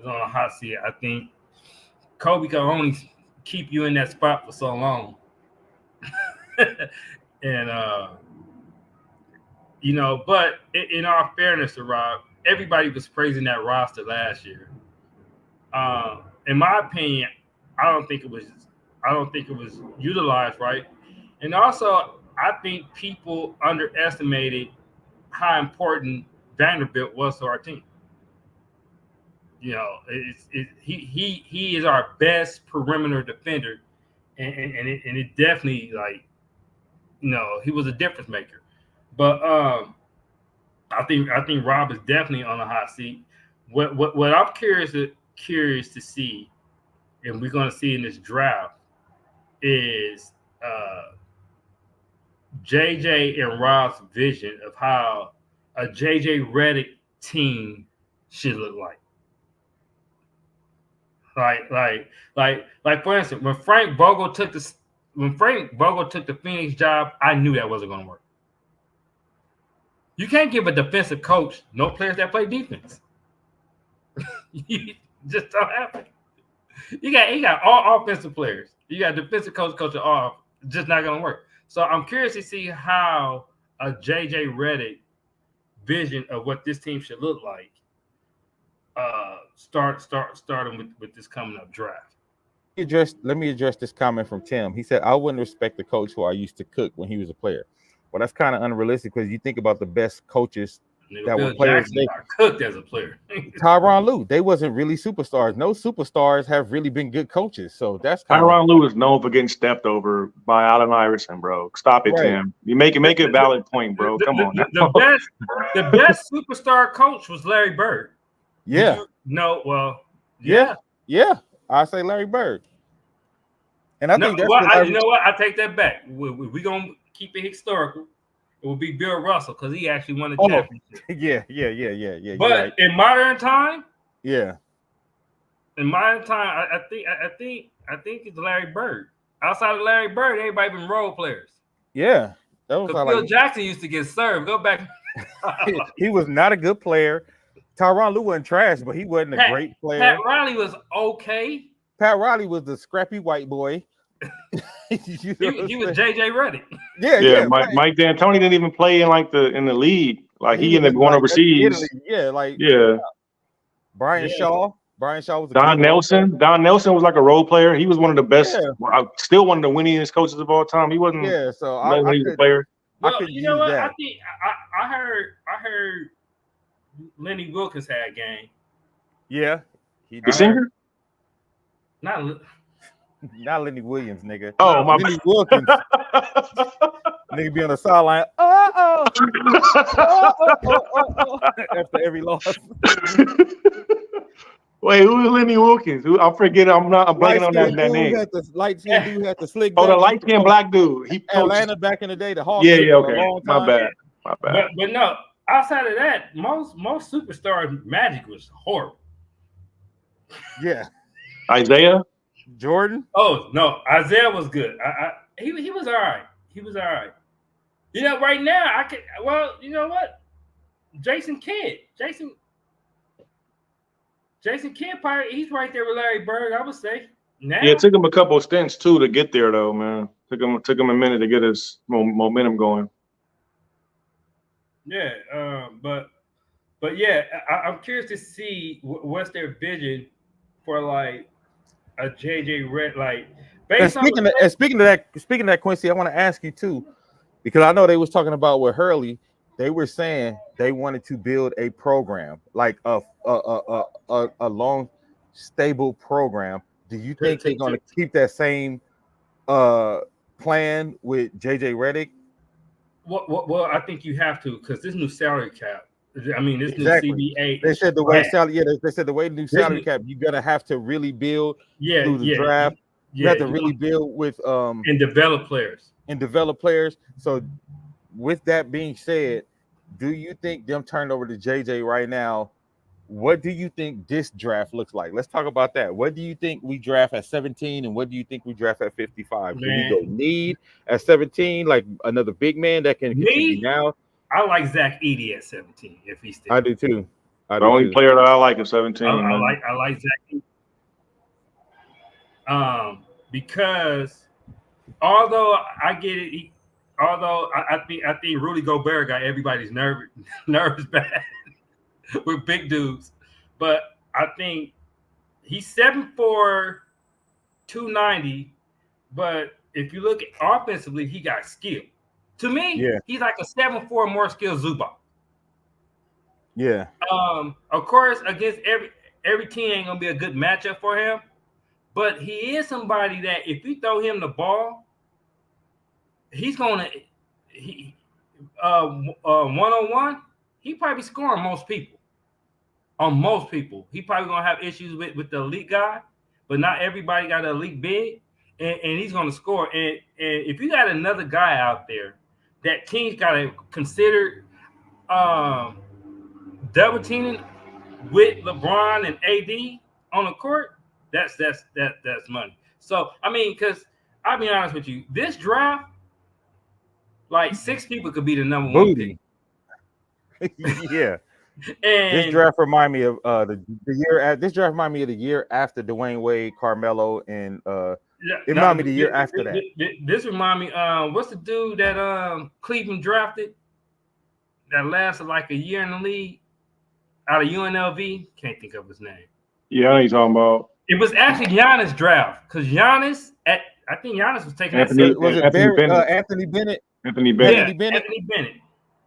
on a hot seat. I think Kobe can only keep you in that spot for so long, and but in all fairness to Rob, everybody was praising that roster last year. In my opinion, I don't think it was utilized right. And also, I think people underestimated how important Vanderbilt was to our team. He is our best perimeter defender, and it definitely, he was a difference maker. But I think Rob is definitely on a hot seat. What I'm curious to see, and we're going to see in this draft, is JJ and Rob's vision of how a JJ Redick team should look like. Like for instance, when Frank Vogel took the Phoenix job, I knew that wasn't going to work. You can't give a defensive coach no players that play defense. You just don't happen. He got all offensive players. You got defensive coach off. Just not going to work. So I'm curious to see how a JJ Redick vision of what this team should look like starting with this coming up draft. Let me address this comment from Tim. He said, I wouldn't respect the coach who I used to cook when he was a player. Well, that's kind of unrealistic, because you think about the best coaches that were players. They cooked as a player. Tyronn Lue, they wasn't really superstars. No superstars have really been good coaches. So that's Tyronn Lue is known for getting stepped over by Allen Iverson, bro. Stop it, right. Tim. You make a valid point, bro. Come on. The best superstar coach was Larry Bird. Yeah. Yeah. I say Larry Bird. And I think that's I take that back. We're gonna keep it historical. It will be Bill Russell, because he actually won the championship. Yeah. But right. in modern time, I think it's Larry Bird. Outside of Larry Bird, everybody been role players. Yeah, because Phil Jackson used to get served. Go back. He was not a good player. Tyronn Lue wasn't trash, but he wasn't a great player. Pat Riley was okay. Pat Riley was the scrappy white boy. He was JJ Redick. Yeah. Mike D'Antoni didn't even play in the league. Like he ended up going overseas. Brian Shaw. Brian Shaw was Don Nelson. Don Nelson was like a role player. He was one of the best. Yeah. Still one of the winningest coaches of all time. He wasn't. Yeah. So I was a player. Well, you know what? I think I heard Lenny Wilkins had a game. Yeah. The singer? Not Lenny Williams, nigga. Oh, my Lenny Wilkins. Nigga be on the sideline. After every loss. Wait, who is Lenny Wilkins? I'm forgetting. I'm blanking on that name. Light skinned dude had the slick. Oh, the light skinned black dude. He coached Atlanta back in the day. The Hawks. Yeah, okay. A long My time. bad. But no, outside of that, most superstars Magic was horrible. Yeah. Isaiah Jordan. Oh no, Isaiah was good. He was all right. He was all right. You know, right now I can. Well, you know what? Jason Kidd, probably he's right there with Larry Bird. I would say. Now, Yeah, it took him a couple of stints too to get there, though, man. Took him a minute to get his momentum going. Yeah, but yeah, I'm curious to see what's their vision for like a JJ Redd, like. Speaking of that, Quincy, I want to ask you too, because I know they was talking about with Hurley. They were saying they wanted to build a program, like a long, stable program. Do you think they're going to keep that same plan with JJ Redick? Well, I think you have to, because this new salary cap. I mean, this new CBA. They said the way salary. Yeah, they said the way the new salary cap. You're gonna have to really build through the draft. You have to really build with and develop players. So, with that being said, do you think them turned over to JJ right now? What do you think this draft looks like? Let's talk about that. What do you think we draft at 17, and what do you think we draft at 55? Do we go need at 17, like another big man that can contribute now? I like Zach Edey at 17 if he's still. I do too. The only player that I like is 17. I like Zach Edey. Because although I get it, I think Rudy Gobert got everybody's nerves bad with big dudes, but I think he's 7'4", 290. But if you look at offensively, he got skill. To me, he's like a 7'4" more skilled Zubac. Yeah. Of course, against every team ain't gonna be a good matchup for him. But he is somebody that if you throw him the ball, he's gonna one-on-one, he probably scoring most people. On most people, he probably gonna have issues with the elite guy, but not everybody got an elite big, and he's gonna score. And if you got another guy out there that teams gotta consider double teaming with LeBron and AD on the court. That's money. So I mean, because I'll be honest with you, this draft, like 6 people could be the number one pick. Yeah. And this draft remind me of the year. This draft remind me of the year after Dwayne Wade, Carmelo, and it remind me the year after that. This remind me. What's the dude that Cleveland drafted that lasted like a year in the league out of UNLV? Can't think of his name. Yeah, I know you're talking about. It was actually Giannis' draft because I think Giannis was taking Anthony Bennett. Anthony Bennett.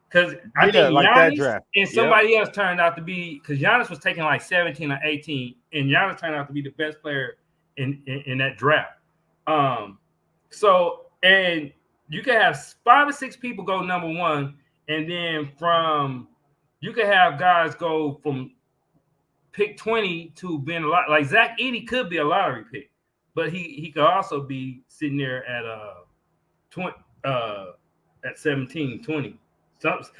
Because I think like Giannis that draft. And somebody else turned out to be, because Giannis was taking like 17 or 18, and Giannis turned out to be the best player in that draft. So, and you can have 5 or 6 people go number one, and then you can have guys go from pick 20 to being a lot. Like Zach Edey could be a lottery pick, but he could also be sitting there at 17, 20.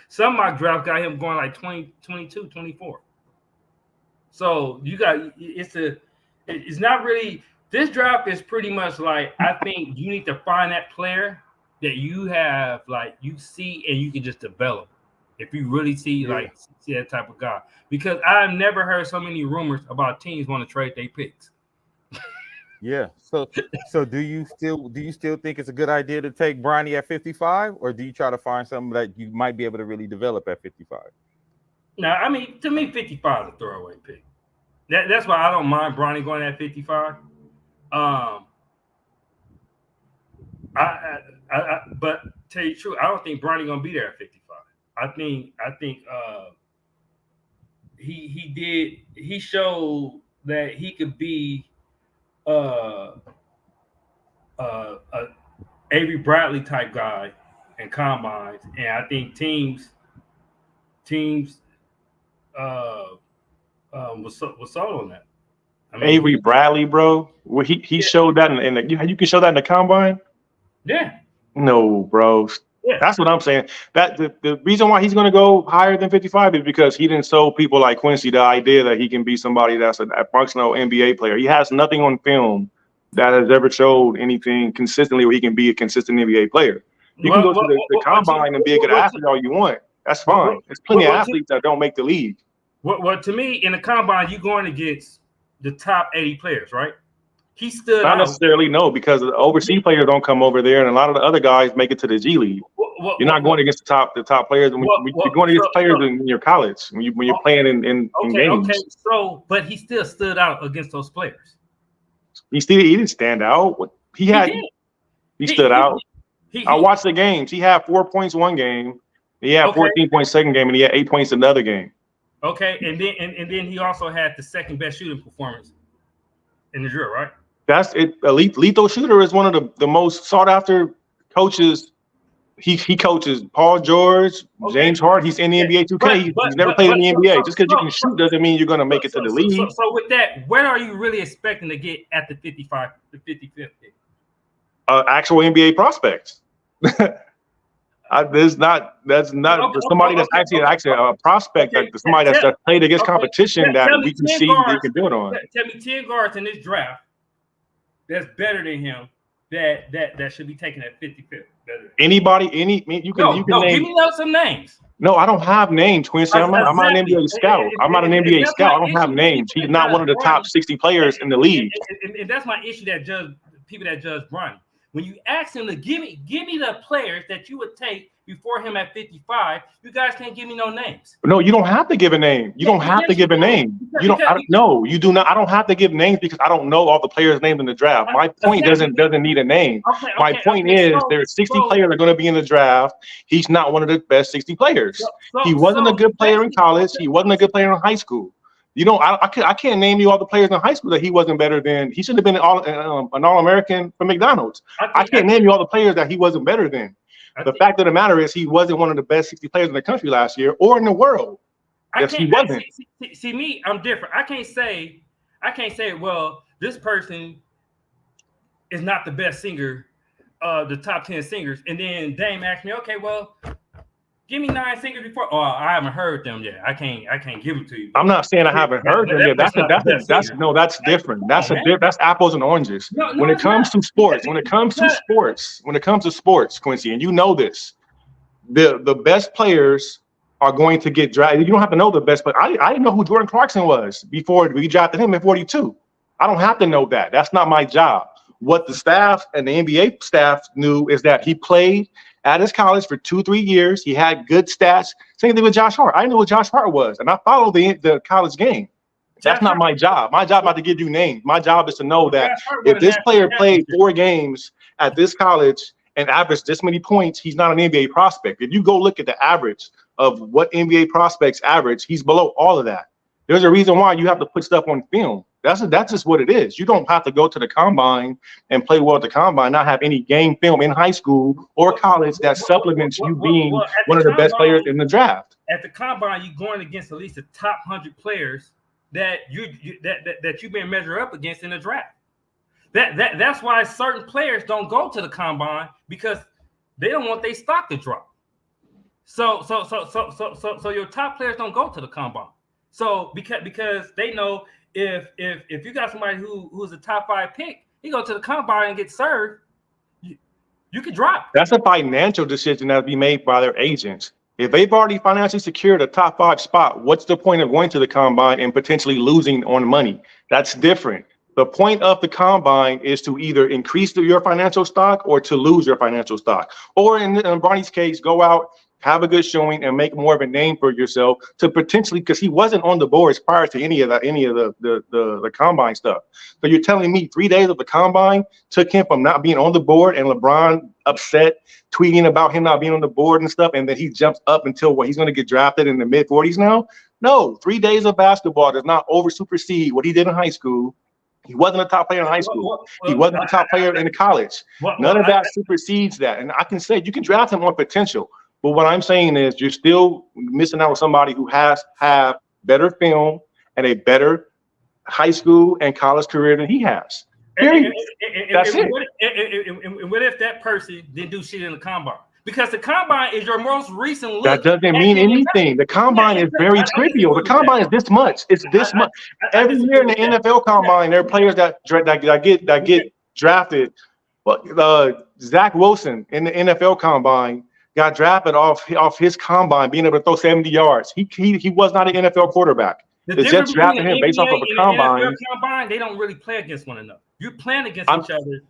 Some mock draft got him going like 20, 22, 24. So you got it's not really, this draft is pretty much like, I think you need to find that player that you have, like you see and you can just develop. If you really see see that type of guy, because I've never heard so many rumors about teams want to trade their picks. Yeah. So do you still think it's a good idea to take Bronny at 55, or do you try to find something that you might be able to really develop at 55? No, I mean, to me, 55 is a throwaway pick. That's why I don't mind Bronny going at 55. But tell you the truth, I don't think Bronny gonna be there at 55. I think he showed that he could be Avery Bradley type guy and combines, and I think teams was sold on that. I mean, Avery Bradley, bro. Well, he showed that in the you can show that in the combine. Yeah. No, bro. Yeah. That's what I'm saying. That the reason why he's going to go higher than 55 is because he didn't show people like Quincy the idea that he can be somebody that's a functional NBA player. He has nothing on film that has ever showed anything consistently where he can be a consistent NBA player. You can go to the combine and be a good athlete all you want. That's fine. There's plenty of athletes that don't make the league. Well, to me, in the combine, you're going against the top 80 players, right? He stood Not out. necessarily, no, because the overseas players don't come over there, and a lot of the other guys make it to the G League. You're not going against the top players. You're going against players in your college when you're playing in games. Okay. So, but he still stood out against those players. He didn't stand out. He stood out. I watched the games. He had 4 points one game. He had 14 points second game, and he had 8 points another game. Okay, and then he also had the second best shooting performance in the drill, right? That's it. Lethal Shooter is one of the most sought after coaches. He coaches Paul George, James Harden. He's in the NBA 2K. He's never played in the NBA. Just because you can shoot doesn't mean you're going to make it to the league. So with that, what are you really expecting to get at the 55, the 55th pick? Actual NBA prospects. That's not somebody that's actually a prospect, like somebody that's played against competition that we can see they can build on. Tell me 10 guards in this draft that's better than him that should be taken at 55th. Anybody, you can name. Give me some names. No, I don't have names, Quincy. I'm not an NBA scout. I'm not an NBA scout. I don't have names. He's not one of the top 60 players in the league. And that's my issue people that judge Bronny. When you ask him to give me the players that you would take before him at 55, you guys can't give me no names. No, you don't have to give a name. You don't have to give a name. No, you do not. I don't have to give names because I don't know all the players' names in the draft. My point doesn't need a name. My point is there's 60 players that are going to be in the draft. He's not one of the best 60 players. He wasn't a good player in college. He wasn't a good player in high school. I can't name you all the players in high school that he wasn't better than. He should have been an All-American for McDonald's. I can't name you all the players that he wasn't better than. The fact of the matter is he wasn't one of the best 60 players in the country last year or in the world. Yes, he wasn't. See me, I'm different. I can't say, well, this person is not the best singer, the top 10 singers. And then Dame asked me, okay, well, give me 9 singers before. Oh, I haven't heard them yet. I can't give them to you. I'm not saying I haven't heard them yet. That's different. That's apples and oranges. When it comes to sports, Quincy, and you know this, the best players are going to get drafted. You don't have to know the best, but I didn't know who Jordan Clarkson was before we drafted him at 42. I don't have to know that. That's not my job. What the staff and the NBA staff knew is that he played at his college for 2-3 years. He had good stats. Same thing with Josh Hart. I knew what Josh Hart was, and I followed the college game. That's not my job. My job is not to give you names. My job is to know that if this player played 4 games at this college and averaged this many points, he's not an NBA prospect. If you go look at the average of what NBA prospects average, he's below all of that. There's a reason why you have to put stuff on film. That's just what it is. You don't have to go to the combine and play well at the combine, not have any game film in high school or college that supplements you being one of the best players in the draft. At the combine, you're going against at least the top 100 players that you've been measured up against in the draft. That's why certain players don't go to the combine, because they don't want their stock to drop. So your top players don't go to the combine. So because they know if you got somebody who's a top 5 pick, he go to the combine and get served, you could drop. That's a financial decision that be made by their agents. If they've already financially secured a top 5 spot, what's the point of going to the combine and potentially losing on money? That's different. The point of the combine is to either increase your financial stock or to lose your financial stock. Or in Bronny's case, go out, have a good showing, and make more of a name for yourself to potentially, because he wasn't on the boards prior to any of the combine stuff. So you're telling me 3 days of the combine took him from not being on the board and LeBron upset, tweeting about him not being on the board and stuff, and then he jumps up until he's going to get drafted in the mid 40s now? No, 3 days of basketball does not supersede what he did in high school He wasn't a top player in high school. He wasn't a top player in college. None of that supersedes that. And I can say you can draft him on potential. But what I'm saying is you're still missing out on somebody who has better film and a better high school and college career than he has. Period. That's it. And what if that person didn't do shit in the combine? Because the combine is your most recent look. That doesn't mean anything. The combine is very trivial. The combine is this much. It's this much. Every year in the NFL combine, there are players that get drafted. But Zach Wilson in the NFL combine got drafted off his combine, being able to throw 70 yards. He was not an NFL quarterback. The Jets drafted him based off of a combine. They don't really play against one another. You're playing against each other.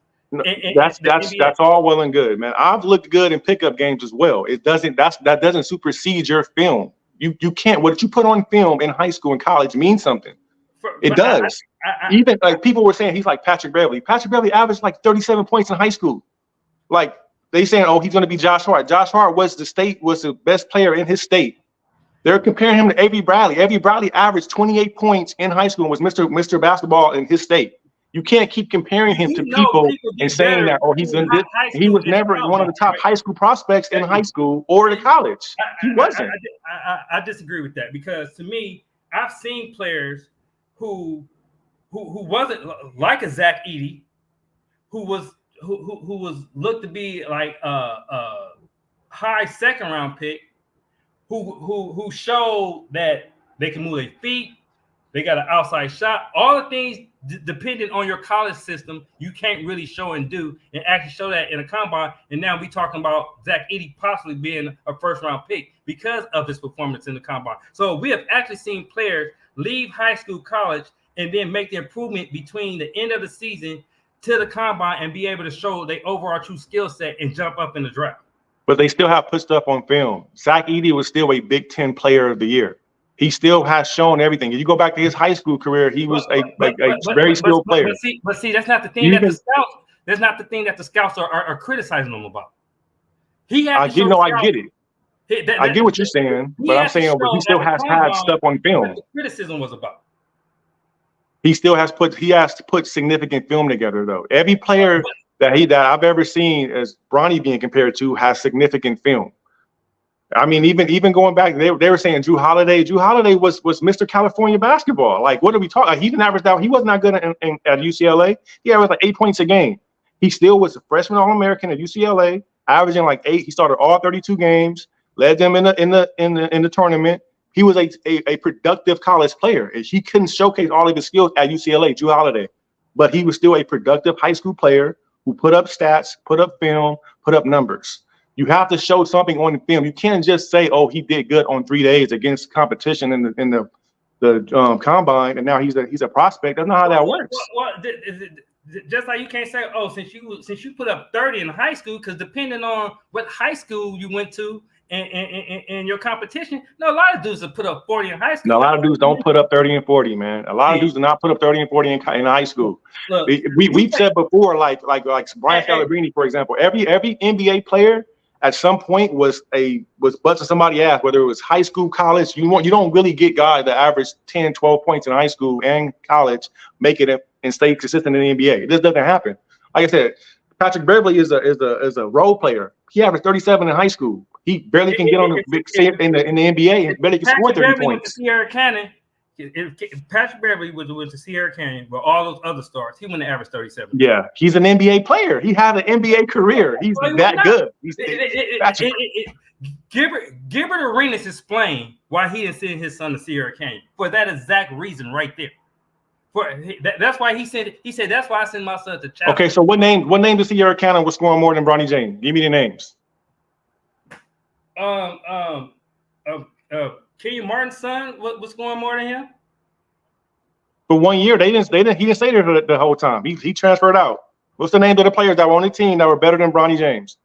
That's all well and good, man. I've looked good in pickup games as well. That doesn't supersede your film. You can't. What you put on film in high school and college means something. It does. Even like people were saying he's like Patrick Beverly. Patrick Beverly averaged like 37 points in high school. Like they saying, oh, he's going to be Josh Hart. Josh Hart was the best player in his state. They're comparing him to Avery Bradley. Avery Bradley averaged 28 points in high school and was Mr. Basketball in his state. You can't keep comparing him to people and saying that, oh, he's in this. He was never one of the top high school prospects in high school or in college. He wasn't. I disagree with that because to me, I've seen players who wasn't like a Zach Edey, who was looked to be like a high second round pick, who showed that they can move their feet, they got an outside shot, all the things depending on your college system, you can't really show and do, and actually show that in a combine. And now we talking about Zach Edey possibly being a first-round pick because of his performance in the combine. So we have actually seen players leave high school, college, and then make the improvement between the end of the season to the combine and be able to show their overall true skill set and jump up in the draft. But they still have put stuff on film. Zach Edey was still a Big Ten Player of the Year. He still has shown everything. If you go back to his high school career, he was a very skilled player. But see, that's not the thing that the scouts. That's not the thing that the scouts are criticizing him about. I get it. I get what you're saying, but I'm saying he still has had stuff on film. What the criticism was about. He has to put significant film together, though. Every player that I've ever seen as Bronny being compared to has significant film. I mean, even going back, they were saying Drew Holiday. Drew Holiday was Mr. California basketball. Like, what are we talking? Like, he didn't average that. He was not good at UCLA. He averaged like 8 points a game. He still was a freshman All-American at UCLA, averaging like 8. He started all 32 games, led them in the tournament. He was a productive college player. He couldn't showcase all of his skills at UCLA, Drew Holiday, but he was still a productive high school player who put up stats, put up film, put up numbers. You have to show something on the film. You can't just say, "Oh, he did good on 3 days against competition in the combine, and now he's a prospect." That's not how that works. Well, just like you can't say, "Oh, since you put up 30 in high school," because depending on what high school you went to and your competition, no, a lot of dudes have put up 40 in high school. No, a lot of dudes don't put up 30 and 40, man. A lot of dudes do not put up 30 and 40 in high school. Look, we've said before, like Brian Scalabrine, for example, every NBA player at some point was busting somebody's ass, whether it was high school, college. You don't really get guys that average 10, 12 points in high school and college, make it and stay consistent in the NBA. This doesn't happen. Like I said, Patrick Beverly is a role player. He averaged 37 in high school. He barely can get on the big in the NBA and barely can score 30 points. Sierra Canyon, if Patrick Beverly was to Sierra Canyon with all those other stars, he wouldn't average 37. Yeah, he's an NBA player. He had an NBA career. He's that good. Gilbert Arenas explained why he didn't send his son to Sierra Canyon for that exact reason right there. That's why he said that's why I send my son to Chapel. Okay, so what name does Sierra Canyon was scoring more than Bronny James? Give me the names. Kenyon Martin's son was scoring more than him. For 1 year, he didn't stay there the whole time. He transferred out. What's the name of the players that were on the team that were better than Bronny James?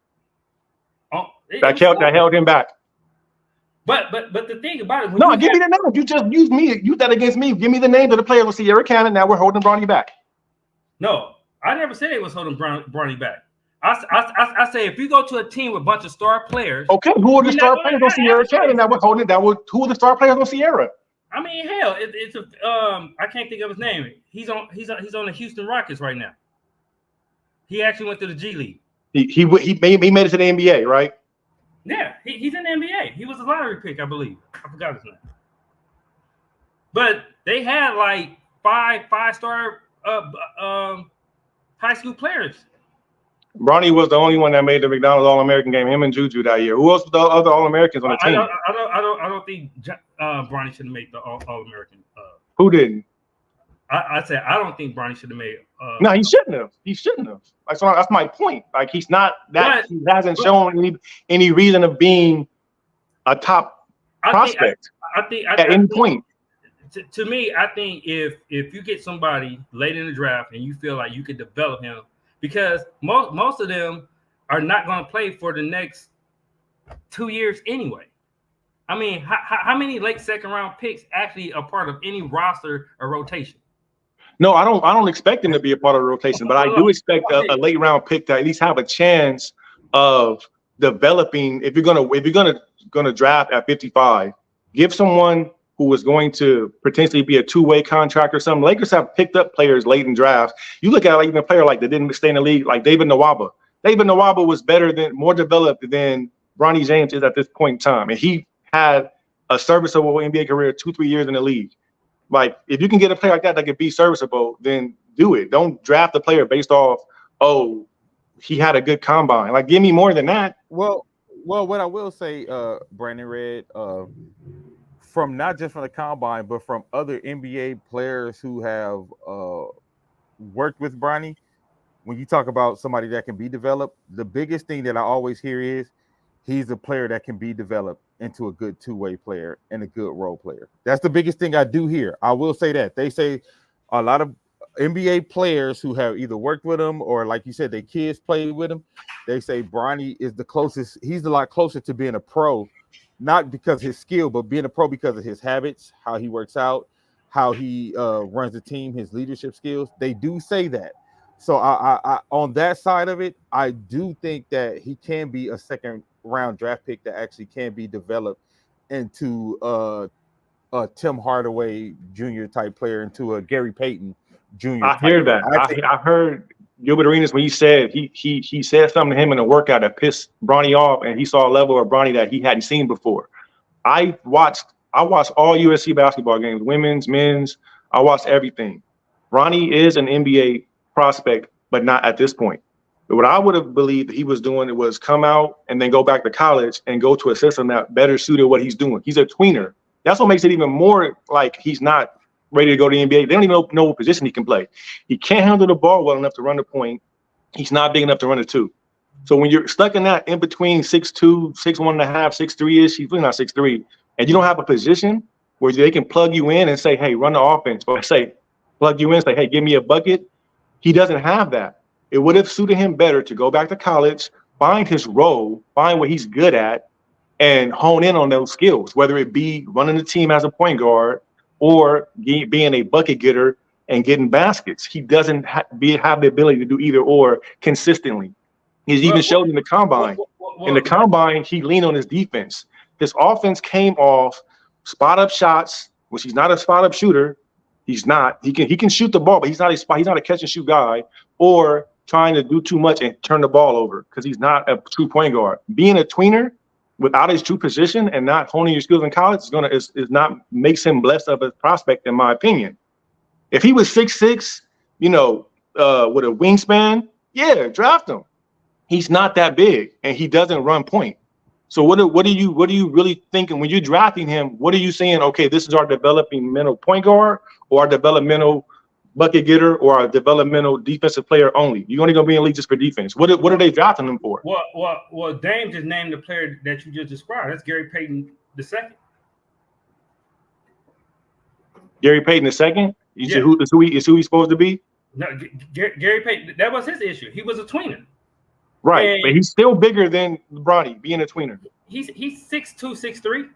That held him back. But the thing about it, give me the names. You just use that against me. Give me the names of the players with Sierra Canyon. Now we're holding Bronny back. No, I never said it was holding Bronny back. I say if you go to a team with a bunch of star players. Okay, who are the star players on Sierra Canyon? Who are the star players on Sierra? I mean, hell, it's a I can't think of his name. He's on the Houston Rockets right now. He actually went to the G League. He made it to the NBA, right? Yeah, he's in the NBA. He was a lottery pick, I believe. I forgot his name. But they had like five-star high school players. Bronny was the only one that made the McDonald's All-American game. Him and Juju that year. Who else was the other All-Americans on the team? I don't think Bronny should have made the All-American. Who didn't? I said I don't think Bronny should have made. No, he shouldn't have. He shouldn't have. That's my point. Like he's not that. He hasn't shown any reason of being a top prospect at any point. To me, I think if you get somebody late in the draft and you feel like you could develop him, because most of them are not going to play for the next 2 years anyway. I mean, how many late second round picks actually are part of any roster or rotation? No, I don't expect him to be a part of the rotation, but I do expect a late round pick to at least have a chance of developing. If you're gonna draft at 55, give someone who is going to potentially be a two-way contract or something. Lakers have picked up players late in drafts. You look at even a player like that didn't stay in the league, like David Nwaba. David Nwaba was more developed than Bronny James is at this point in time, and he had a serviceable NBA career, 2-3 years in the league. Like, if you can get a player like that could be serviceable, then do it. Don't draft a player based off, oh, he had a good combine. Like, give me more than that. Well, what I will say, Brandon Red, from not just from the combine, but from other NBA players who have worked with Bronny, when you talk about somebody that can be developed, the biggest thing that I always hear is he's a player that can be developed into a good two-way player and a good role player. That's the biggest thing I do hear. I will say that. They say a lot of NBA players who have either worked with him or, like you said, their kids played with him, they say Bronny is the closest. He's a lot closer to being a pro, not because of his skill, but being a pro because of his habits, how he works out, how he runs the team, his leadership skills. They do say that. So I on that side of it, I do think that he can be a second-round draft pick that actually can be developed into a Tim Hardaway Jr. type player, into a Gary Payton Jr. I hear that. I heard Gilbert Arenas when he said he said something to him in a workout that pissed Bronny off, and he saw a level of Bronny that he hadn't seen before. I watched all USC basketball games, women's, men's. I watched everything. Bronny is an NBA prospect, but not at this point. But what I would have believed he was doing was come out and then go back to college and go to a system that better suited what he's doing. He's a tweener. That's what makes it even more like he's not ready to go to the NBA. They don't even know what position he can play. He can't handle the ball well enough to run the point. He's not big enough to run the two. So when you're stuck in that in between 6'2", 6'1.5", 6'3"-ish, he's really not 6'3", and you don't have a position where they can plug you in and say, hey, run the offense, or say, plug you in, say, hey, give me a bucket. He doesn't have that. It would have suited him better to go back to college, find his role, find what he's good at, and hone in on those skills, whether it be running the team as a point guard or being a bucket getter and getting baskets. He doesn't have the ability to do either or consistently. He's even showed in the combine. In the combine, he leaned on his defense. His offense came off spot-up shots, which he's not a spot-up shooter. He's not. He can shoot the ball, but he's not a catch-and-shoot guy, or trying to do too much and turn the ball over because he's not a true point guard. Being a tweener without his true position and not honing your skills in college is not makes him less of a prospect, in my opinion. If he was 6'6", with a wingspan, yeah, draft him. He's not that big, and he doesn't run point. So what are you really thinking when you're drafting him? What are you saying? Okay, this is our developmental point guard, or our developmental bucket getter, or our developmental defensive player only? You're only gonna be in the league just for defense. What are they drafting him for? Well, Dame just named the player that you just described. That's Gary Payton II. Gary Payton II? You said who is who he's supposed to be? No, Gary Payton. That was his issue. He was a tweener. Right, and but he's still bigger than Bronny, being a tweener. He's 6'2", 6'3".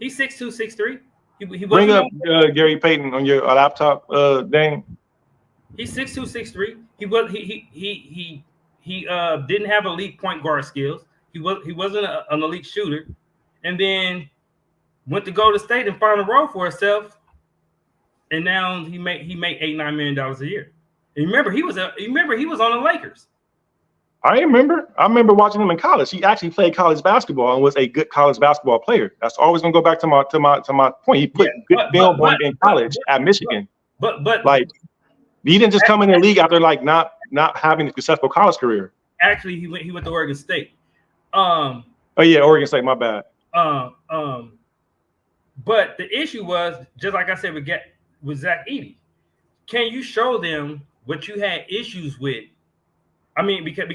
He's 6'2", 6'3". He bring up Gary Payton on your laptop, Dane. He's 6'2", 6'3". He didn't have elite point guard skills. He wasn't an elite shooter. And then went to go to state and found a role for himself, and now he make $8-9 million a year. And remember, he was on the Lakers. I remember watching him in college. He actually played college basketball and was a good college basketball player. That's always gonna go back to my point. He put good film on in college at Michigan. But like he didn't just come in the league after like not having a successful college career. Actually, he went to Oregon State. Oh yeah, Oregon State. My bad. But the issue was, just like I said with Zach Edey, can you show them what you had issues with? I mean, because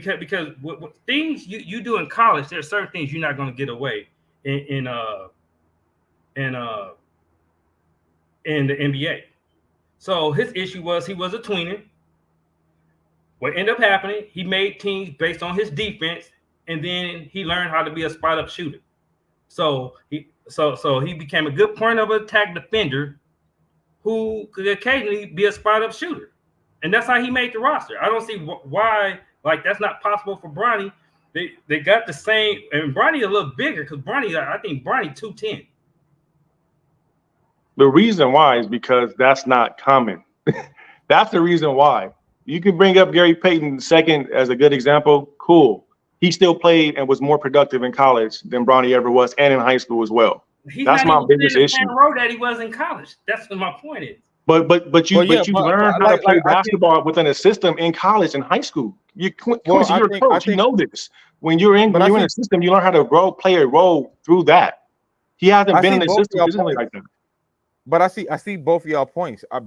what things you do in college, there are certain things you're not going to get away in the NBA. So his issue was he was a tweener. What ended up happening, he made teams based on his defense, and then he learned how to be a spot up shooter. So he became a good point of attack defender who could occasionally be a spot up shooter, and that's how he made the roster. I don't see why. Like, that's not possible for Bronny. They got the same, and Bronny a little bigger because I think Bronny 210. The reason why is because that's not common. That's the reason why. You can bring up Gary Payton second as a good example. Cool. He still played and was more productive in college than Bronny ever was, and in high school as well. That's my biggest issue. The road that he was in college. That's what my point is. But you learn how to play basketball within a system in college and high school. You're a coach. You know this. When you're in a system, you learn how to play a role through that. He hasn't been in the system recently like that. But I see both of y'all points. I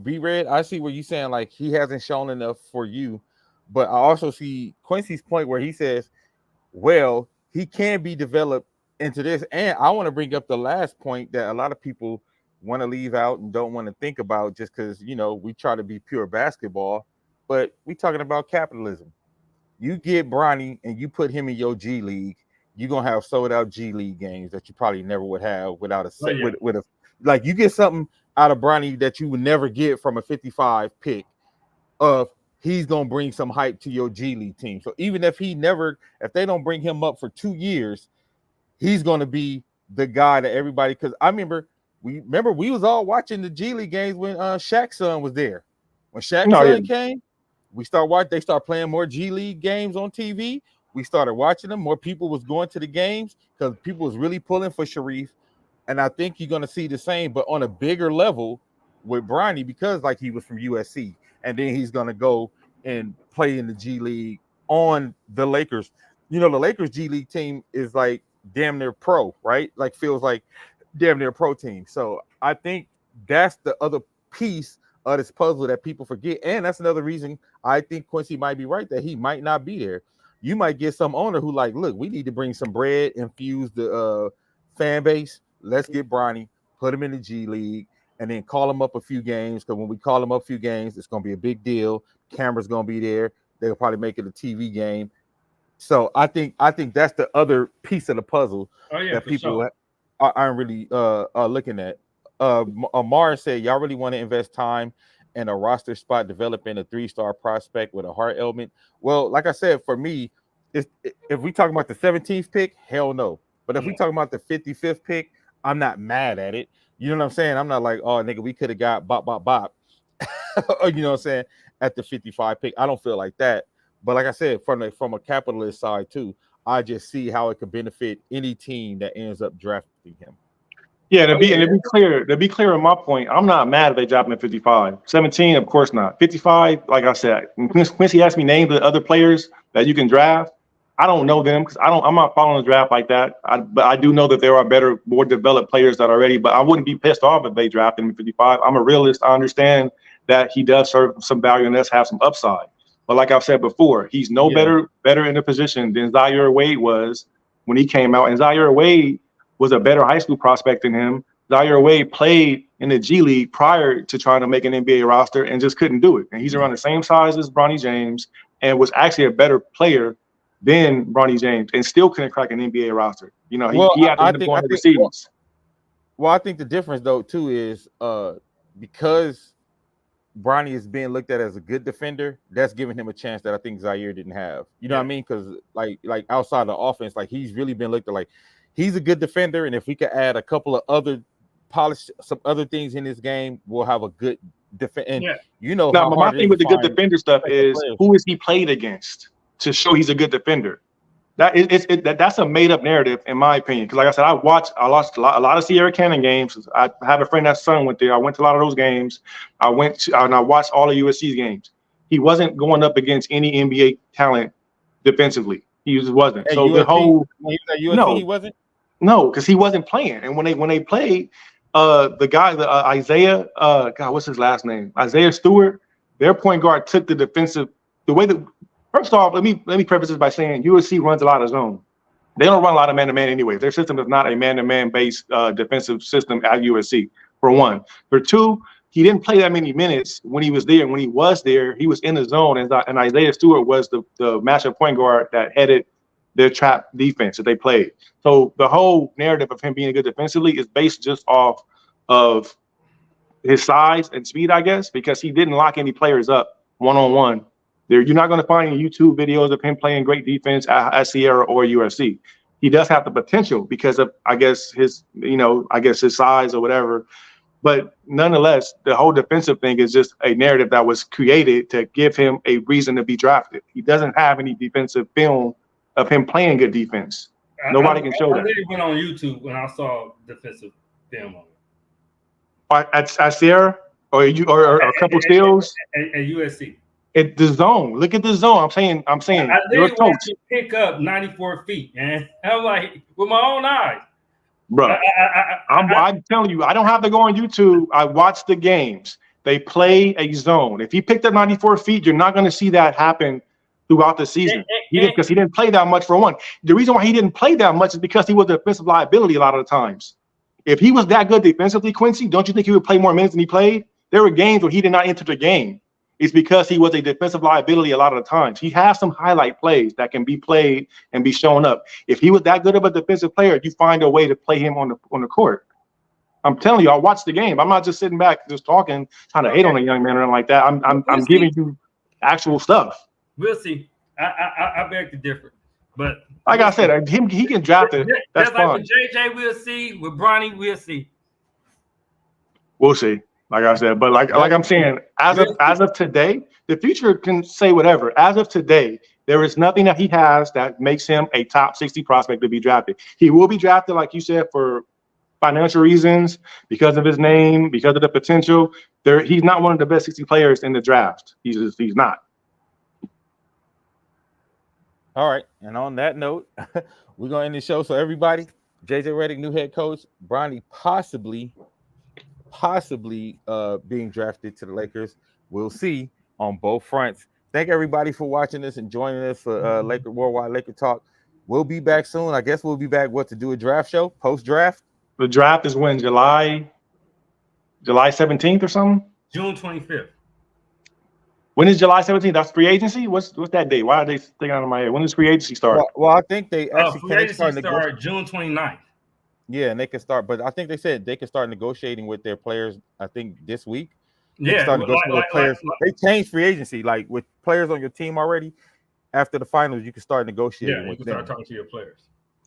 see where you're saying like he hasn't shown enough for you, but I also see Quincy's point where he says, well, he can be developed into this. And I want to bring up the last point that a lot of people want to leave out and don't want to think about just because, we try to be pure basketball, but we talking about capitalism. You get Bronny and you put him in your G League, you're going to have sold out G League games that you probably never would have without like you get something out of Bronny that you would never get from a 55 pick of he's going to bring some hype to your G League team. So even if they don't bring him up for 2 years, he's going to be the guy that everybody, because I remember we was all watching the G League games when Shaq's son was there. When Shaq's son came, they started playing more G League games on TV. We started watching them. More people was going to the games because people was really pulling for Sharif. And I think you're going to see the same, but on a bigger level with Bronny, because like he was from USC, and then he's going to go and play in the G League on the Lakers. The Lakers G League team is like damn near pro, right? Like feels like damn near pro team. So I think that's the other piece of this puzzle that people forget. And that's another reason I think Quincy might be right that he might not be there. You might get some owner who like, look, we need to bring some bread, infuse the fan base. Let's get Bronny, put him in the G League, and then call him up a few games. Because when we call him up a few games, it's going to be a big deal. Camera's going to be there. They'll probably make it a TV game. So I think that's the other piece of the puzzle that people aren't really looking at. Amar said, y'all really want to invest time in a roster spot developing a 3-star prospect with a heart ailment? Well, like I said, for me, if we talk about the 17th pick, hell no. But if we talk about the 55th pick, I'm not mad at it. You know what I'm saying? I'm not like, oh, nigga, we could have got bop. Or, you know what I'm saying? At the 55 pick. I don't feel like that. But like I said, from a capitalist side too, I just see how it could benefit any team that ends up drafting him. Yeah, to be clear on my point, I'm not mad if they drop him at 55. 17, of course not. 55, like I said, when Quincy asked me name the other players that you can draft, I don't know them because I'm not following the draft like that. But I do know that there are better, more developed players that are ready. But I wouldn't be pissed off if they drafted him at 55. I'm a realist. I understand that he does serve some value and does have some upside. But like I've said before, he's better in a position than Zaire Wade was when he came out. And Zaire Wade was a better high school prospect than him. Zaire Wade played in the G League prior to trying to make an NBA roster and just couldn't do it. And he's around the same size as Bronny James and was actually a better player than Bronny James and still couldn't crack an NBA roster. He had to end up going overseas. Well, I think the difference though too is because Bronny is being looked at as a good defender, that's giving him a chance that I think Zaire didn't have. You know what I mean? Because like outside the offense, like he's really been looked at like he's a good defender, and if we could add a couple of other polish some other things in this game, we'll have a good defense. And you know, now my thing with the good defender stuff is who is he played against to show he's a good defender. That's a made up narrative in my opinion. Because like I said, I watched a lot of Sierra Canyon games. I have a friend that's son went there. I went to a lot of those games. I watched all of USC's games. He wasn't going up against any NBA talent defensively. He just wasn't. Hey, so USC, the whole USC, he wasn't. No, because he wasn't playing. And when they played, the guy, Isaiah, God, what's his last name? Isaiah Stewart. Their point guard took the defensive. The way that, first off, let me preface this by saying USC runs a lot of zone. They don't run a lot of man-to-man anyway. Their system is not a man-to-man based defensive system at USC. For one, for two, he didn't play that many minutes when he was there. When he was there, he was in the zone, and Isaiah Stewart was the matchup point guard that headed their trap defense that they played. So the whole narrative of him being good defensively is based just off of his size and speed, I guess, because he didn't lock any players up one-on-one. You're not going to find any YouTube videos of him playing great defense at Sierra or USC. He does have the potential because of, I guess, his size or whatever. But nonetheless, the whole defensive thing is just a narrative that was created to give him a reason to be drafted. He doesn't have any defensive film of him playing good defense. Nobody can show that. I really went on YouTube when I saw defensive film on it. At Sierra or a couple steals at USC. At the zone. Look at the zone. I'm saying. I didn't want to pick up 94 feet, man. I'm like with my own eyes. Bro, I'm telling you, I don't have to go on YouTube. I watch the games. They play a zone. If he picked up 94 feet, you're not going to see that happen throughout the season. Because he didn't play that much for one. The reason why he didn't play that much is because he was a defensive liability a lot of the times. If he was that good defensively, Quincy, don't you think he would play more minutes than he played? There were games where he did not enter the game. It's because he was a defensive liability a lot of the times. He has some highlight plays that can be played and be shown up. If he was that good of a defensive player, you find a way to play him on the court. I'm telling you, I watched the game. I'm not just sitting back just talking, trying to hate on a young man or anything like that. I'm giving you actual stuff. We'll see. I beg to differ, but like I said, he can draft it. That's fine. Like with JJ, we'll see. With Bronny, we'll see. We'll see. Like I said, but like I'm saying, as of today, the future can say whatever. As of today, there is nothing that he has that makes him a top 60 prospect to be drafted. He will be drafted, like you said, for financial reasons, because of his name, because of the potential. He's not one of the best 60 players in the draft. He's not. All right, and on that note, we're gonna end the show. So everybody, JJ Redick, new head coach, Bronny possibly being drafted to the Lakers. We'll see on both fronts. Thank everybody for watching this and joining us for Worldwide Laker Talk. We'll be back soon. I guess we'll be back to do a draft show post-draft. The draft is when, July 17th or something? June 25th. When is July 17th? That's free agency? What's that date? Why are they sticking out of my head? When does free agency start? Well, I think they actually free agency start June 29th. Yeah, and they can start, but I think they said they can start negotiating with their players, I think this week. Yeah, players. They changed free agency, like with players on your team already. After the finals, you can start negotiating with them. Start talking to your players.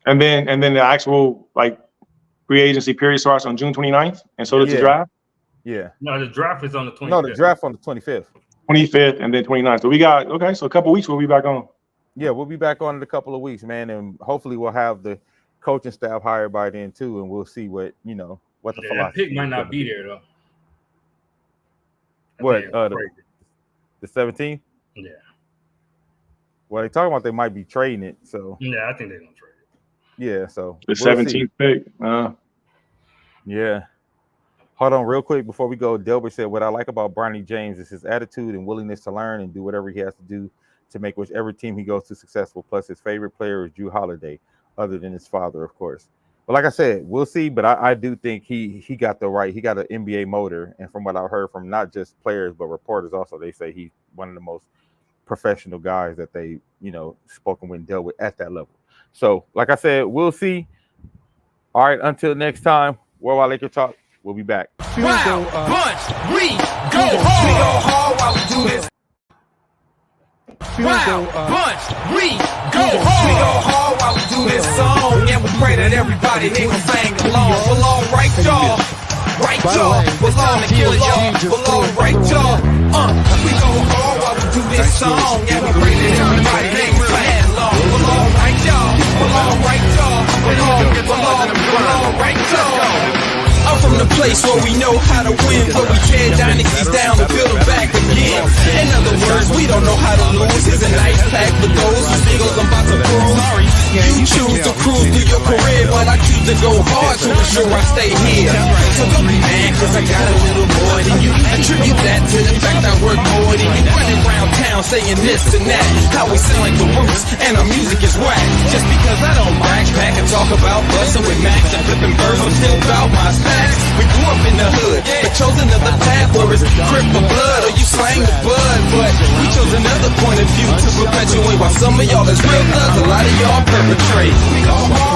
And then the actual free agency period starts on June 29th, and so does the draft? Yeah. No, the draft is on the 25th. No, the draft on the 25th. 25th and then 29th. So so a couple of weeks we'll be back on. Yeah, we'll be back on in a couple of weeks, man, and hopefully we'll have the coaching staff hired by then too, and we'll see what the philosophy. That pick might not be there though. What the 17th? Yeah. Well, they talking about they might be trading it, so yeah, I think they're gonna trade it. Yeah, so the 17th pick. Yeah. Hold on real quick before we go. Delbert said, what I like about Bronny James is his attitude and willingness to learn and do whatever he has to do to make whichever team he goes to successful. Plus, his favorite player is Drew Holiday, other than his father, of course. But like I said, we'll see. But I do think he got an NBA motor. And from what I've heard from not just players, but reporters also, they say he's one of the most professional guys that they, spoken with and dealt with at that level. So, like I said, we'll see. All right, until next time, Worldwide Laker Talk. We'll be back. Wow, bunch, we go hard. We go hard while we do this. Wow, bunch, we go hard. We go hard while we do this song. And we pray that everybody here can sing along. Well, all right, y'all. alright, y'all. Well, time to kill y'all. Well, alright, y'all. We go hard while we do this song. Yeah, we bring it everybody ain't playing long. Well, alright, y'all. Well, alright, y'all. Well, alright, y'all. I'm from the place where we know how to win, where we tear dynasties down and build them back again. In other words, we don't know how to lose. It's a nice pack for those who singles I'm about to prove. Sorry, you choose to cruise through your career, but I choose to go hard to ensure I stay here. So don't be mad, cause I got a little more than you. Attribute that to the fact I work more than you. Running around town saying this and that, how we sound like the Roots, and our music is whack. Just because I don't backpack and talk about bustin' with Max and flipping birds, I'm still about my stacks. We grew up in the hood, but chose another path where it's grip for blood or you slang the bud. But we chose another point of view to perpetuate while some of y'all is real thugs, a lot of y'all perpetrate. We go hard.